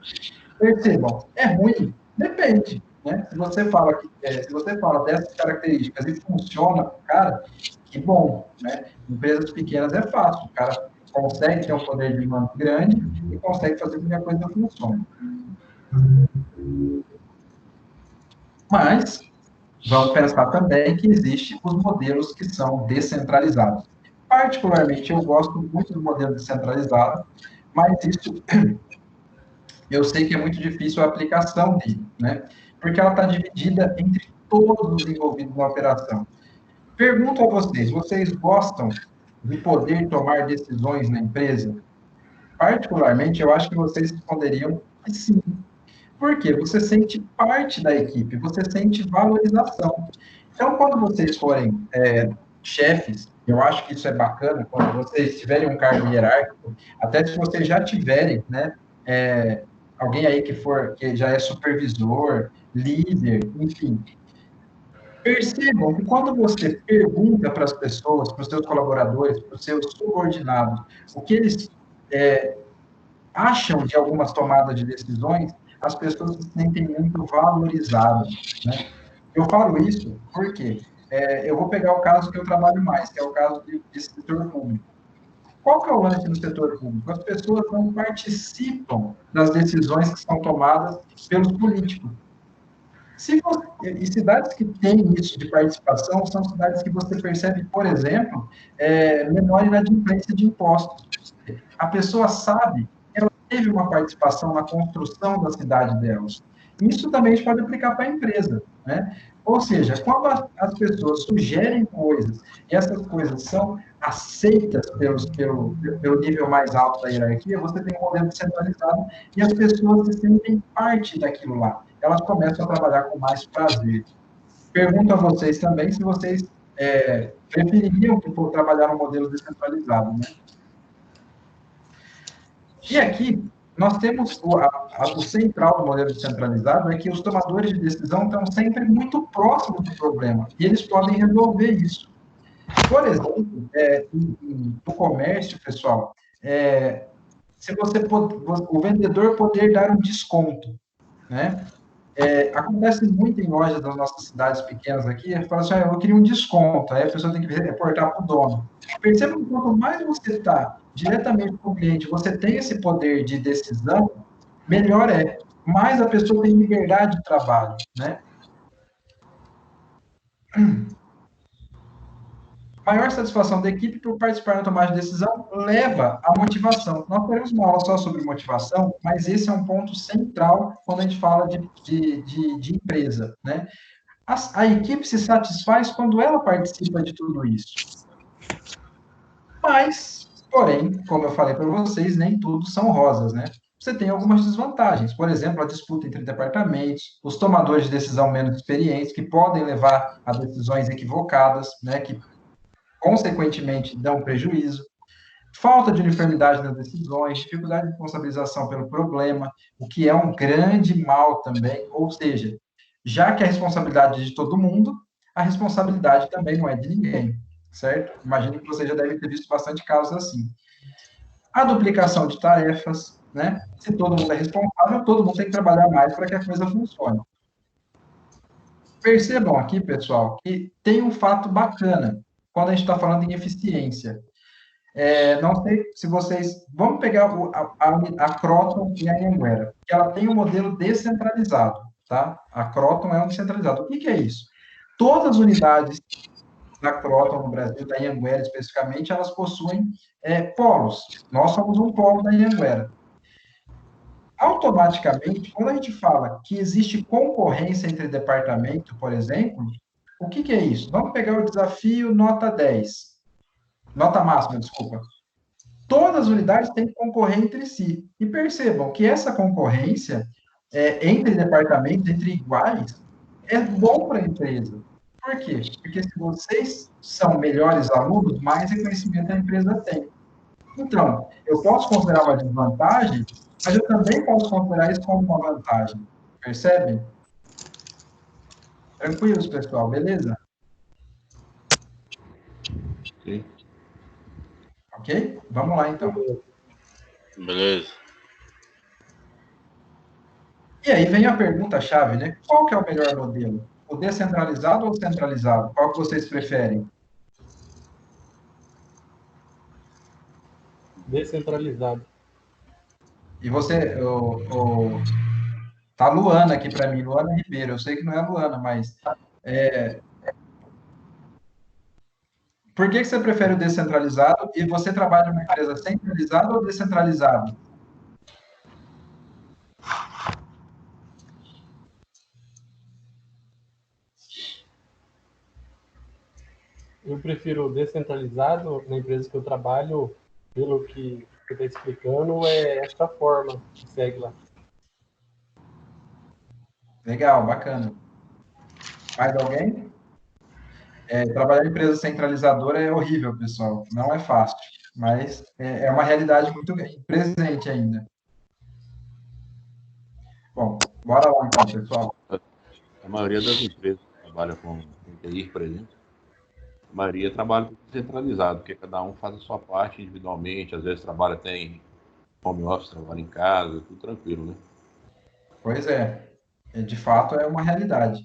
Percebam, é ruim? Depende, né? Se você fala dessas características e funciona, cara, que bom, né? Empresas pequenas é fácil, o cara consegue ter um poder de mando grande e consegue fazer com que a coisa funcione. Mas vamos pensar também que existem os modelos que são descentralizados. Particularmente, eu gosto muito do modelo descentralizado, mas isso eu sei que é muito difícil a aplicação dele, né? Porque ela está dividida entre todos os envolvidos na operação. Pergunto a vocês, vocês gostam de poder tomar decisões na empresa? Particularmente, eu acho que vocês responderiam que sim. Por quê? Você sente parte da equipe, você sente valorização. Então, quando vocês forem chefes, eu acho que isso é bacana, quando vocês tiverem um cargo hierárquico, até se vocês já tiverem, né, alguém aí que já é supervisor, líder, enfim, percebam que quando você pergunta para as pessoas, para os seus colaboradores, para os seus subordinados, o que eles acham de algumas tomadas de decisões, as pessoas se sentem muito valorizadas, né? Eu falo isso porque eu vou pegar o caso que eu trabalho mais, que é o caso de setor público. Qual que é o lance no setor público? As pessoas não participam das decisões que são tomadas pelos políticos. E cidades que têm isso de participação são cidades que você percebe, por exemplo, menor inadimplência de impostos. A pessoa sabe que ela teve uma participação na construção da cidade dela. Isso também a gente pode aplicar para a empresa, né? Ou seja, quando as pessoas sugerem coisas e essas coisas são aceitas pelo nível mais alto da hierarquia, você tem um modelo centralizado e as pessoas se sentem parte daquilo lá. Elas começam a trabalhar com mais prazer. Pergunto a vocês também se vocês prefeririam trabalhar no modelo descentralizado, né? E aqui, nós temos o central do modelo descentralizado, é que os tomadores de decisão estão sempre muito próximos do problema, e eles podem resolver isso. Por exemplo, no comércio, pessoal, se o vendedor poder dar um desconto, né? Acontece muito em lojas das nossas cidades pequenas aqui, ele fala assim, eu queria um desconto, aí a pessoa tem que reportar para o dono. Perceba que quanto mais você está diretamente com o cliente, você tem esse poder de decisão, melhor é. Mais a pessoa tem liberdade de trabalho, né? Maior satisfação da equipe por participar na tomada de decisão leva à motivação. Nós teremos uma aula só sobre motivação, mas esse é um ponto central quando a gente fala de empresa, né? A equipe se satisfaz quando ela participa de tudo isso. Mas, porém, como eu falei para vocês, nem tudo são rosas, né? Você tem algumas desvantagens. Por exemplo, a disputa entre departamentos, os tomadores de decisão menos experientes, que podem levar a decisões equivocadas, né? Que consequentemente dão prejuízo. falta de uniformidade nas decisões, dificuldade de responsabilização pelo problema, o que é um grande mal também, ou seja, já que a responsabilidade é de todo mundo, a responsabilidade também não é de ninguém, certo? Imagino que você já deve ter visto bastante casos assim. A duplicação de tarefas, né? Se todo mundo é responsável, todo mundo tem que trabalhar mais para que a coisa funcione. Percebam aqui, pessoal, que tem um fato bacana quando a gente está falando em eficiência. Não sei se vocês... Vamos pegar a Croton e a Anhanguera, que ela tem um modelo descentralizado, tá? A Croton é um descentralizado. O que é isso? Todas as unidades da Croton no Brasil, da Anhanguera especificamente, elas possuem polos. Nós somos um polo da Anhanguera. Automaticamente, quando a gente fala que existe concorrência entre departamento, por exemplo, o que é isso? Vamos pegar o desafio nota 10. Nota máxima, desculpa. Todas as unidades têm que concorrer entre si. E percebam que essa concorrência entre departamentos, entre iguais, é bom para a empresa. Por quê? Porque se vocês são melhores alunos, mais reconhecimento a empresa tem. Então, eu posso considerar uma desvantagem, mas eu também posso considerar isso como uma vantagem. Percebem? Tranquilos, pessoal, beleza? Sim. Ok? Vamos lá, então. Beleza. E aí vem a pergunta-chave, né? Qual que é o melhor modelo? O descentralizado ou o centralizado? Qual que vocês preferem? Descentralizado. E você, tá Luana aqui para mim, Luana Ribeiro. Eu sei que não é a Luana, mas por que você prefere o descentralizado e você trabalha numa empresa centralizada ou descentralizada? Eu prefiro descentralizado na empresa que eu trabalho, pelo que você está explicando, é esta forma que segue lá. Legal, bacana. Mais alguém? Trabalhar em empresa centralizadora é horrível, pessoal. Não é fácil, mas é uma realidade muito presente ainda. Bom, bora lá então, pessoal. A maioria das empresas que trabalham com TI, por exemplo, a maioria trabalha centralizado, porque cada um faz a sua parte individualmente, às vezes trabalha até em home office, trabalha em casa, tudo tranquilo, né? Pois é, de fato é uma realidade.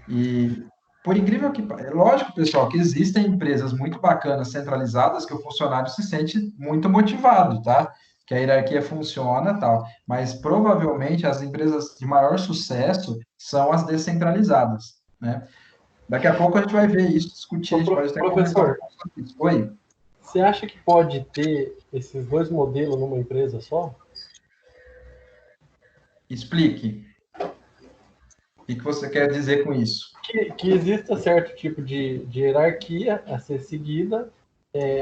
E por incrível que é lógico, pessoal, que existem empresas muito bacanas centralizadas que o funcionário se sente muito motivado, tá? Que a hierarquia funciona, tal. Mas provavelmente as empresas de maior sucesso são as descentralizadas, né? Daqui a pouco a gente vai ver isso, discutir, a gente pode até conversar um Professor, pouco sobre isso. Oi, você acha que pode ter esses dois modelos numa empresa só? explique. O que você quer dizer com isso? Que exista certo tipo de hierarquia a ser seguida,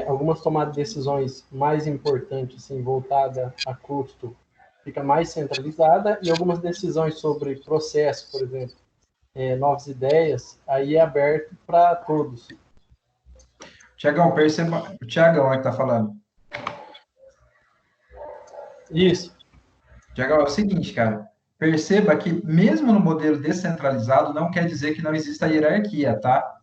algumas tomadas de decisões mais importantes, assim, voltada a custo, fica mais centralizada, e algumas decisões sobre processo, por exemplo, novas ideias, aí é aberto para todos. Tiagão, perceba, o Tiagão é que está falando. Isso. Tiagão, é o seguinte, cara. Perceba que mesmo no modelo descentralizado não quer dizer que não exista hierarquia, tá?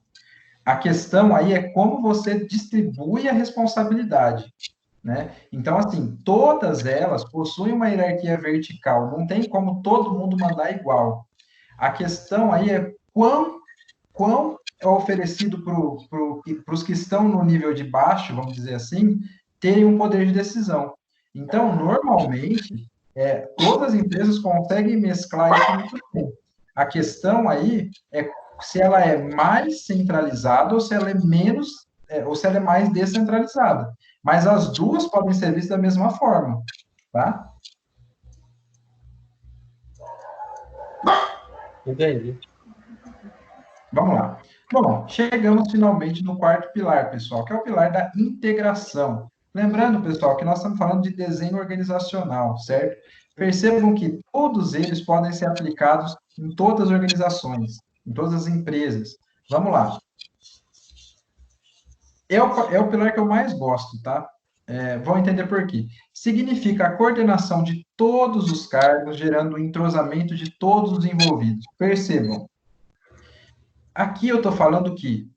A questão aí é como você distribui a responsabilidade, né? Então, assim, todas elas possuem uma hierarquia vertical, não tem como todo mundo mandar igual. A questão aí é quão é oferecido para os que estão no nível de baixo, vamos dizer assim, terem um poder de decisão. Então, normalmente, todas as empresas conseguem mesclar isso muito bem. A questão aí é se ela é mais centralizada ou se ela é menos, ou se ela é mais descentralizada. Mas as duas podem ser vistas da mesma forma, tá? Entendi. Vamos lá. Bom, chegamos finalmente no quarto pilar, pessoal, que é o pilar da integração. Lembrando, pessoal, que nós estamos falando de desenho organizacional, certo? Percebam que todos eles podem ser aplicados em todas as organizações, em todas as empresas. Vamos lá. É o pilar que eu mais gosto, tá? vão entender por quê. Significa a coordenação de todos os cargos, gerando o entrosamento de todos os envolvidos. Percebam, aqui eu estou falando que,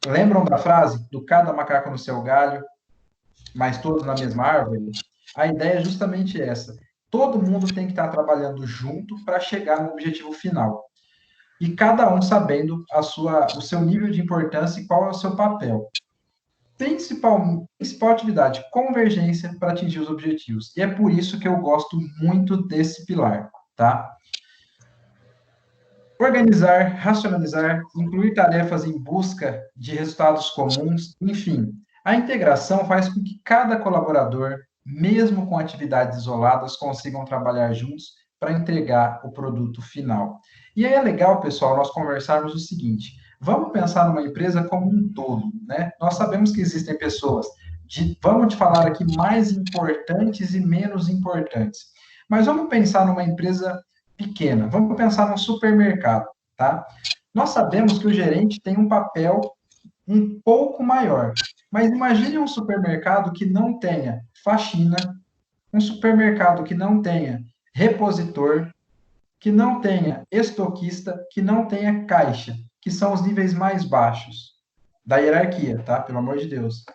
lembram da frase do cada macaco no seu galho, mas todos na mesma árvore? A ideia é justamente essa. Todo mundo tem que estar trabalhando junto para chegar no objetivo final. E cada um sabendo o seu nível de importância e qual é o seu papel. Principal atividade, convergência para atingir os objetivos. E é por isso que eu gosto muito desse pilar, tá? Organizar, racionalizar, incluir tarefas em busca de resultados comuns, enfim. A integração faz com que cada colaborador, mesmo com atividades isoladas, consigam trabalhar juntos para entregar o produto final. E aí é legal, pessoal, nós conversarmos o seguinte: vamos pensar numa empresa como um todo, né? Nós sabemos que existem pessoas, vamos te falar aqui, mais importantes e menos importantes. Mas vamos pensar numa empresa pequena. Vamos pensar num supermercado, tá? Nós sabemos que o gerente tem um papel um pouco maior, mas imagine um supermercado que não tenha faxina, um supermercado que não tenha repositor, que não tenha estoquista, que não tenha caixa, que são os níveis mais baixos da hierarquia, tá? Pelo amor de Deus.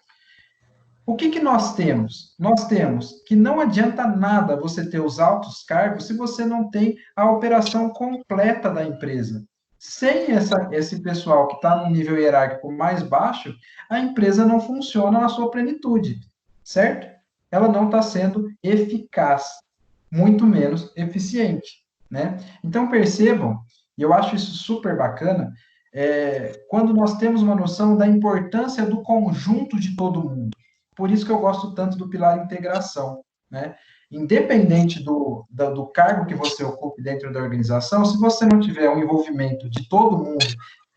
O que nós temos? Nós temos que não adianta nada você ter os altos cargos se você não tem a operação completa da empresa. Sem esse pessoal que está no nível hierárquico mais baixo, a empresa não funciona na sua plenitude, certo? Ela não está sendo eficaz, muito menos eficiente, né? Então, percebam, e eu acho isso super bacana, quando nós temos uma noção da importância do conjunto de todo mundo. Por isso que eu gosto tanto do pilar integração, né? Independente do cargo que você ocupe dentro da organização, se você não tiver um envolvimento de todo mundo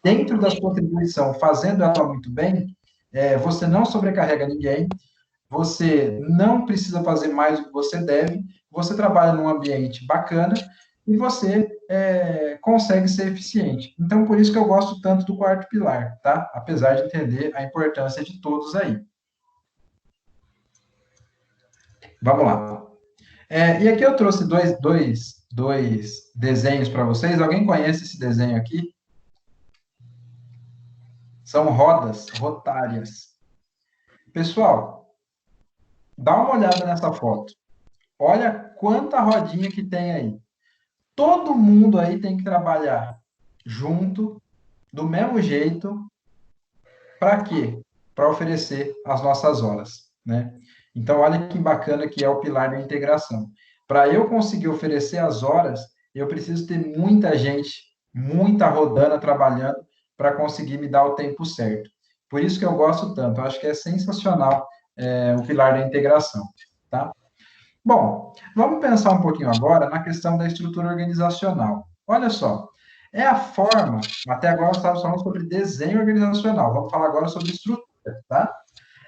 dentro da sua atribuição, fazendo ela muito bem, você não sobrecarrega ninguém, você não precisa fazer mais do que você deve, você trabalha num ambiente bacana e você consegue ser eficiente. Então, por isso que eu gosto tanto do quarto pilar, tá? Apesar de entender a importância de todos aí. Vamos lá. E aqui eu trouxe dois desenhos para vocês. Alguém conhece esse desenho aqui? São rodas rotárias. Pessoal, dá uma olhada nessa foto. Olha quanta rodinha que tem aí. Todo mundo aí tem que trabalhar junto, do mesmo jeito. Para quê? Para oferecer as nossas horas, né? Então, olha que bacana que é o pilar da integração. Para eu conseguir oferecer as horas, eu preciso ter muita gente, muita rodana trabalhando para conseguir me dar o tempo certo. Por isso que eu gosto tanto. Eu acho que é sensacional o pilar da integração, tá? Bom, vamos pensar um pouquinho agora na questão da estrutura organizacional. Olha só, é a forma, até agora nós estávamos falando sobre desenho organizacional, vamos falar agora sobre estrutura, tá?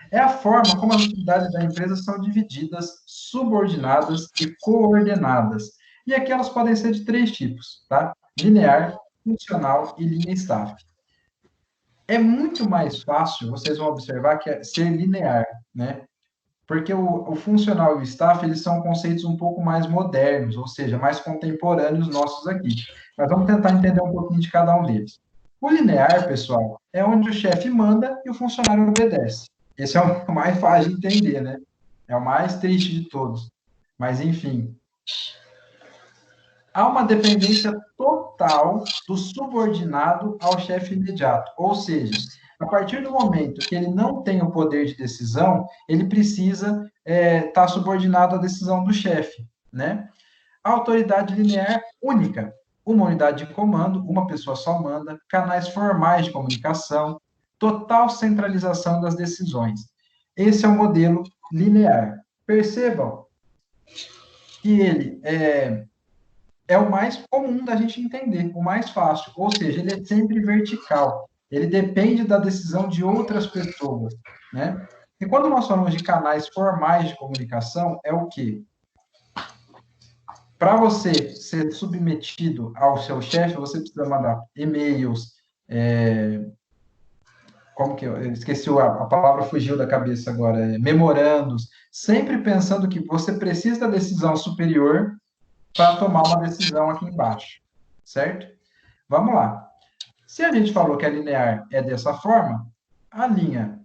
É a forma como as atividades da empresa são divididas, subordinadas e coordenadas. E aqui elas podem ser de 3 tipos, tá? Linear, funcional e linha staff. É muito mais fácil, vocês vão observar, que é ser linear, né? Porque o funcional e o staff, eles são conceitos um pouco mais modernos, ou seja, mais contemporâneos nossos aqui. Mas vamos tentar entender um pouquinho de cada um deles. O linear, pessoal, é onde o chefe manda e o funcionário obedece. Esse é o mais fácil de entender, né? É o mais triste de todos. Mas, enfim. Há uma dependência total do subordinado ao chefe imediato. Ou seja, a partir do momento que ele não tem o poder de decisão, ele precisa estar subordinado à decisão do chefe, né? A autoridade linear única. Uma unidade de comando, uma pessoa só manda, canais formais de comunicação, total centralização das decisões. Esse é o modelo linear. Percebam que ele é o mais comum da gente entender, o mais fácil. Ou seja, ele é sempre vertical. Ele depende da decisão de outras pessoas, né? E quando nós falamos de canais formais de comunicação, é o quê? Para você ser submetido ao seu chefe, você precisa mandar e-mails, como que eu esqueci a palavra, fugiu da cabeça agora, memorandos, sempre pensando que você precisa da decisão superior para tomar uma decisão aqui embaixo, certo? Vamos lá. Se a gente falou que a linear é dessa forma, a linha...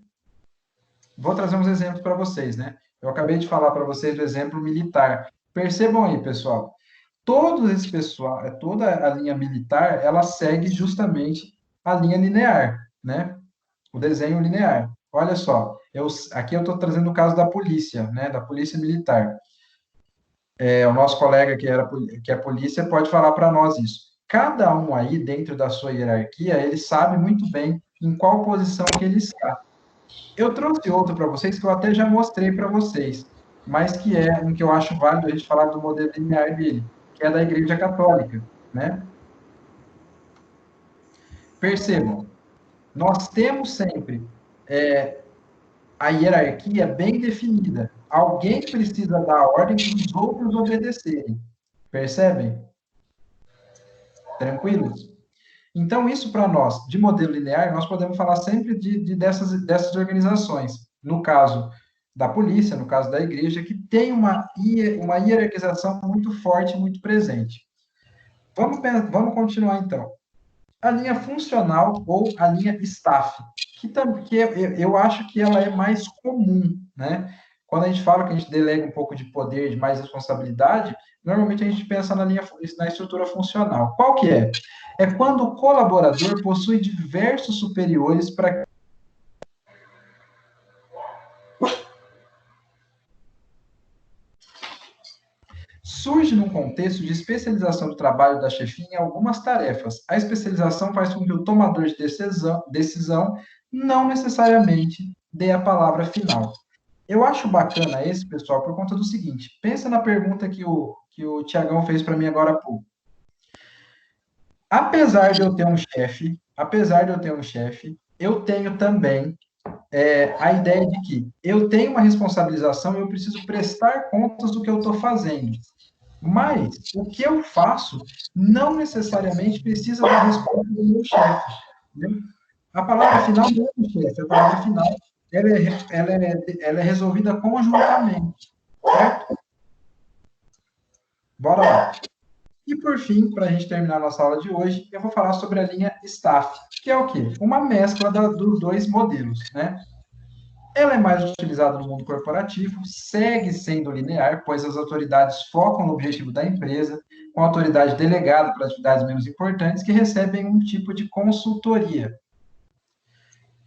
Vou trazer uns exemplos para vocês, né? Eu acabei de falar para vocês do exemplo militar. Percebam aí, pessoal. Todo esse pessoal, toda a linha militar, ela segue justamente a linha linear, né? O desenho linear. Olha só, aqui eu estou trazendo o caso da polícia, né? Da polícia militar. O nosso colega que é polícia pode falar para nós isso. Cada um aí, dentro da sua hierarquia, ele sabe muito bem em qual posição que ele está. Eu trouxe outro para vocês que eu até já mostrei para vocês, mas que é um que eu acho válido a gente falar do modelo linear dele, que é da Igreja Católica, né? Percebam, nós temos sempre a hierarquia bem definida. Alguém precisa dar ordem para os outros obedecerem. Percebem? Tranquilos? Então, isso para nós, de modelo linear, nós podemos falar sempre dessas organizações. No caso da polícia, no caso da igreja, que tem uma hierarquização muito forte, muito presente. Vamos continuar, então. A linha funcional ou a linha staff, que eu acho que ela é mais comum, né? Quando a gente fala que a gente delega um pouco de poder, de mais responsabilidade, normalmente a gente pensa na estrutura funcional. Qual que é? É quando o colaborador possui diversos superiores para... Surge num contexto de especialização do trabalho da chefia em algumas tarefas. A especialização faz com que o tomador de decisão não necessariamente dê a palavra final. Eu acho bacana esse, pessoal, por conta do seguinte. Pensa na pergunta que o Tiagão fez para mim agora há pouco. Apesar de eu ter um chefe, eu tenho também a ideia de que eu tenho uma responsabilização e eu preciso prestar contas do que eu estou fazendo. Mas o que eu faço não necessariamente precisa da resposta do meu chefe. Né? A palavra final não é do chefe, a palavra final ela é resolvida conjuntamente. Certo? Bora lá. E, por fim, para a gente terminar a nossa aula de hoje, eu vou falar sobre a linha staff, que é o quê? Uma mescla dos dois modelos, né? Ela é mais utilizada no mundo corporativo, segue sendo linear, pois as autoridades focam no objetivo da empresa, com a autoridade delegada para atividades menos importantes, que recebem um tipo de consultoria.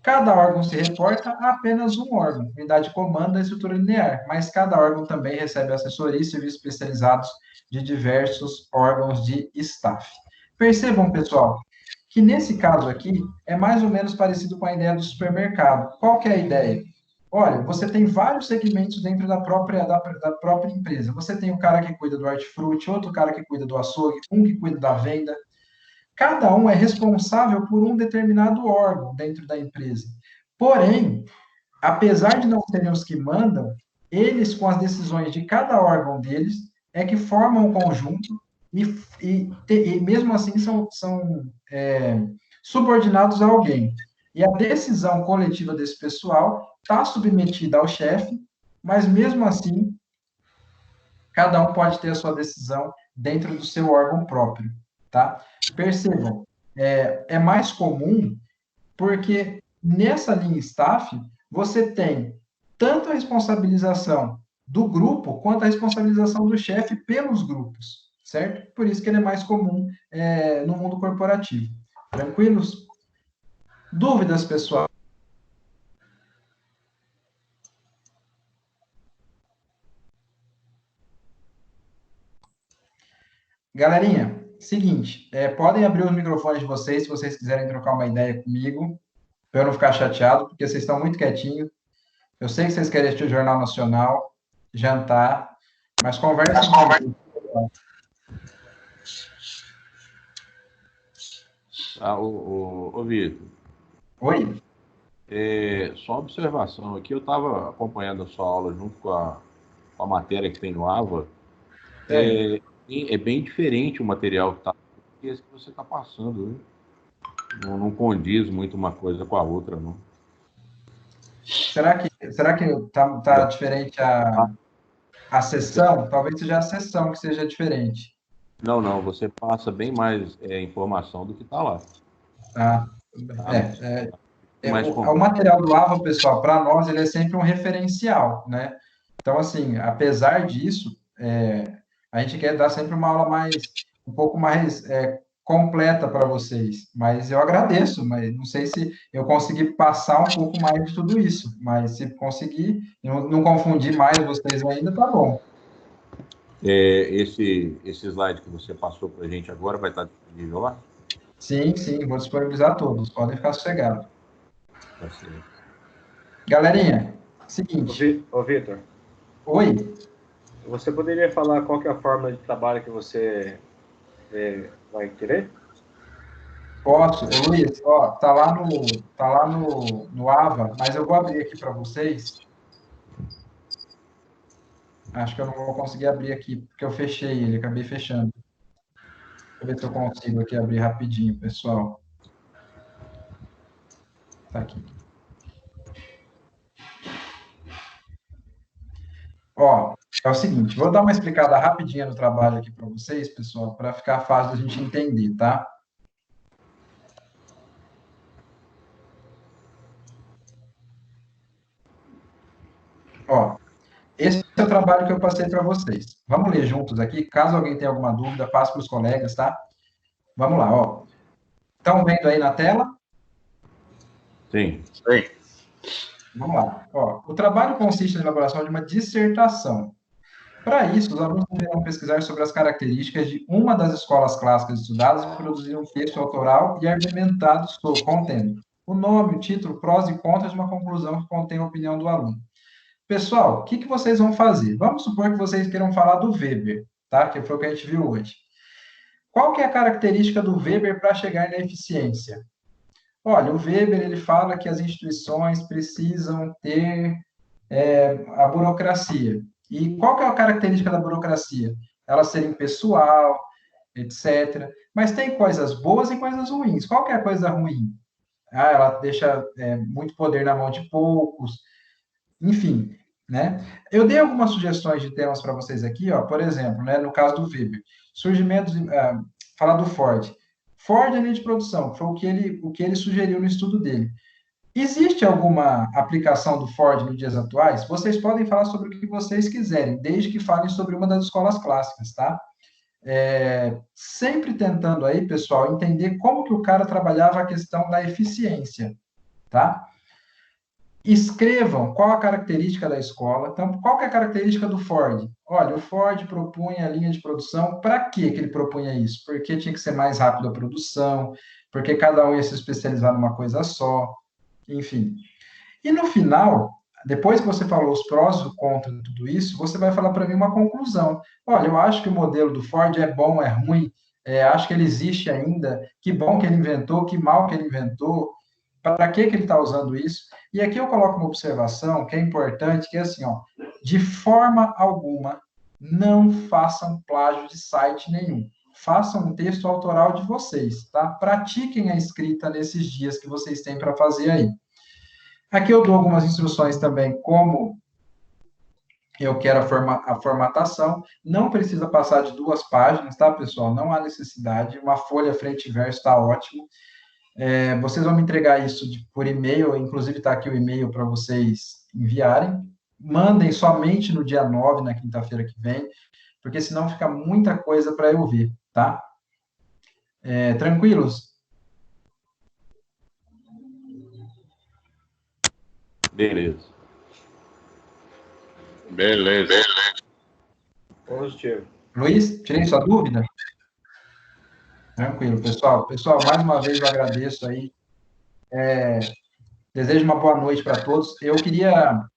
Cada órgão se reporta a apenas um órgão, unidade de comando da estrutura linear, mas cada órgão também recebe assessoria e serviços especializados de diversos órgãos de staff. Percebam, pessoal, que nesse caso aqui é mais ou menos parecido com a ideia do supermercado. Qual que é a ideia? Olha, você tem vários segmentos dentro da própria empresa. Você tem o cara que cuida do hortifruti, outro cara que cuida do açougue, um que cuida da venda. Cada um é responsável por um determinado órgão dentro da empresa. Porém, apesar de não serem os que mandam, eles, com as decisões de cada órgão deles, é que formam um conjunto e mesmo assim são subordinados a alguém. E a decisão coletiva desse pessoal está submetida ao chefe, mas mesmo assim, cada um pode ter a sua decisão dentro do seu órgão próprio, tá? Percebam, é mais comum porque nessa linha staff, você tem tanto a responsabilização do grupo, quanto a responsabilização do chefe pelos grupos, certo? Por isso que ele é mais comum no mundo corporativo. Tranquilos? Dúvidas, pessoal? Galerinha, seguinte, podem abrir os microfones de vocês se vocês quiserem trocar uma ideia comigo, para eu não ficar chateado, porque vocês estão muito quietinhos. Eu sei que vocês querem assistir o Jornal Nacional, jantar, mas conversem comigo. Ô Vitor. Oi? Só uma observação aqui, eu estava acompanhando a sua aula junto com a matéria que tem no AVA. É bem diferente o material que está do que esse que você está passando, né? Não condiz muito uma coisa com a outra, não. será que tá diferente a sessão? Talvez seja a sessão que seja diferente. Não, você passa bem mais informação do que está lá. Tá? Mais O material do AVA, pessoal, para nós, ele é sempre um referencial, né? Então, assim, apesar disso, a gente quer dar sempre uma aula um pouco mais completa para vocês. Mas eu agradeço, mas não sei se eu consegui passar um pouco mais de tudo isso. Mas se conseguir, não confundir mais vocês ainda, tá bom. Esse slide que você passou para a gente agora vai estar disponível lá? Sim, vou disponibilizar todos. Podem ficar sossegados. Tá certo. Galerinha, seguinte. Ô, Vitor. Oi. Você poderia falar qual que é a forma de trabalho que você vai querer? Posso, ô, Luiz, ó, tá lá no AVA, mas eu vou abrir aqui para vocês. Acho que eu não vou conseguir abrir aqui, porque eu fechei ele, acabei fechando. Deixa eu ver se eu consigo aqui abrir rapidinho, pessoal. Tá aqui. Ó, é o seguinte, vou dar uma explicada rapidinha no trabalho aqui para vocês, pessoal, para ficar fácil da gente entender, tá? Ó, esse é o trabalho que eu passei para vocês. Vamos ler juntos aqui. Caso alguém tenha alguma dúvida, passe para os colegas, tá? Vamos lá, ó. Estão vendo aí na tela? Sim. Vamos lá. Ó, o trabalho consiste na elaboração de uma dissertação. Para isso, os alunos deverão pesquisar sobre as características de uma das escolas clássicas estudadas e produzir um texto autoral e argumentado contendo o nome, o título, prós e contras de uma conclusão que contém a opinião do aluno. Pessoal, o que vocês vão fazer? Vamos supor que vocês queiram falar do Weber, tá? Que foi o que a gente viu hoje. Qual que é a característica do Weber para chegar na eficiência? Olha, o Weber ele fala que as instituições precisam ter a burocracia. E qual que é a característica da burocracia? Ela ser impessoal, etc. Mas tem coisas boas e coisas ruins. Qual que é a coisa ruim? Ela deixa muito poder na mão de poucos. Enfim, né? Eu dei algumas sugestões de temas para vocês aqui, ó. Por exemplo, né, no caso do Weber, surgimento, falar do Ford. Ford é linha de produção, foi o que ele sugeriu no estudo dele. Existe alguma aplicação do Ford nos dias atuais? Vocês podem falar sobre o que vocês quiserem, desde que falem sobre uma das escolas clássicas, tá? Sempre tentando aí, pessoal, entender como que o cara trabalhava a questão da eficiência, tá? Escrevam qual a característica da escola. Então, qual que é a característica do Ford? Olha, o Ford propunha a linha de produção. Para que ele propunha isso? Porque tinha que ser mais rápido a produção, porque cada um ia se especializar numa coisa só, enfim. E no final, depois que você falou os prós e os contras de tudo isso, você vai falar para mim uma conclusão. Olha, eu acho que o modelo do Ford é bom, é ruim, acho que ele existe ainda, que bom que ele inventou, que mal que ele inventou, para que ele está usando isso? E aqui eu coloco uma observação que é importante, que é assim, ó, de forma alguma, não façam plágio de site nenhum. Façam um texto autoral de vocês, tá? Pratiquem a escrita nesses dias que vocês têm para fazer aí. Aqui eu dou algumas instruções também, como eu quero a formatação. Não precisa passar de 2 páginas, tá, pessoal? Não há necessidade. Uma folha frente e verso está ótimo. Vocês vão me entregar isso por e-mail, inclusive está aqui o e-mail para vocês enviarem. Mandem somente no dia 9, na quinta-feira que vem, porque senão fica muita coisa para eu ver, tá? Tranquilos? Beleza. Positivo. Luiz, tirei sua dúvida? Tranquilo, pessoal. Pessoal, mais uma vez eu agradeço aí. Desejo uma boa noite para todos. Eu espero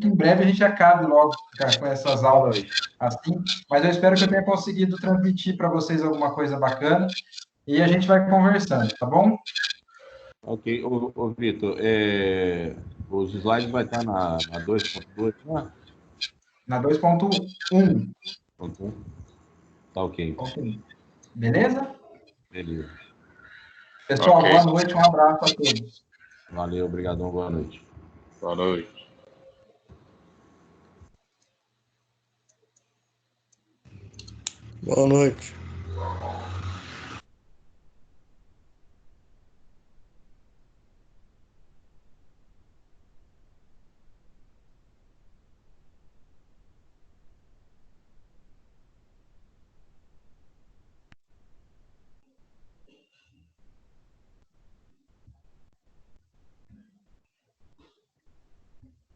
que em breve a gente acabe logo com essas aulas assim, mas eu espero que eu tenha conseguido transmitir para vocês alguma coisa bacana e a gente vai conversando, tá bom? Ok. Ô Vitor, os slides vai estar na 2.2, né? Na 2.1. Tá ok. Beleza? Beleza. Pessoal, boa noite, um abraço a todos. Valeu, obrigadão, boa noite. Boa noite. Boa noite.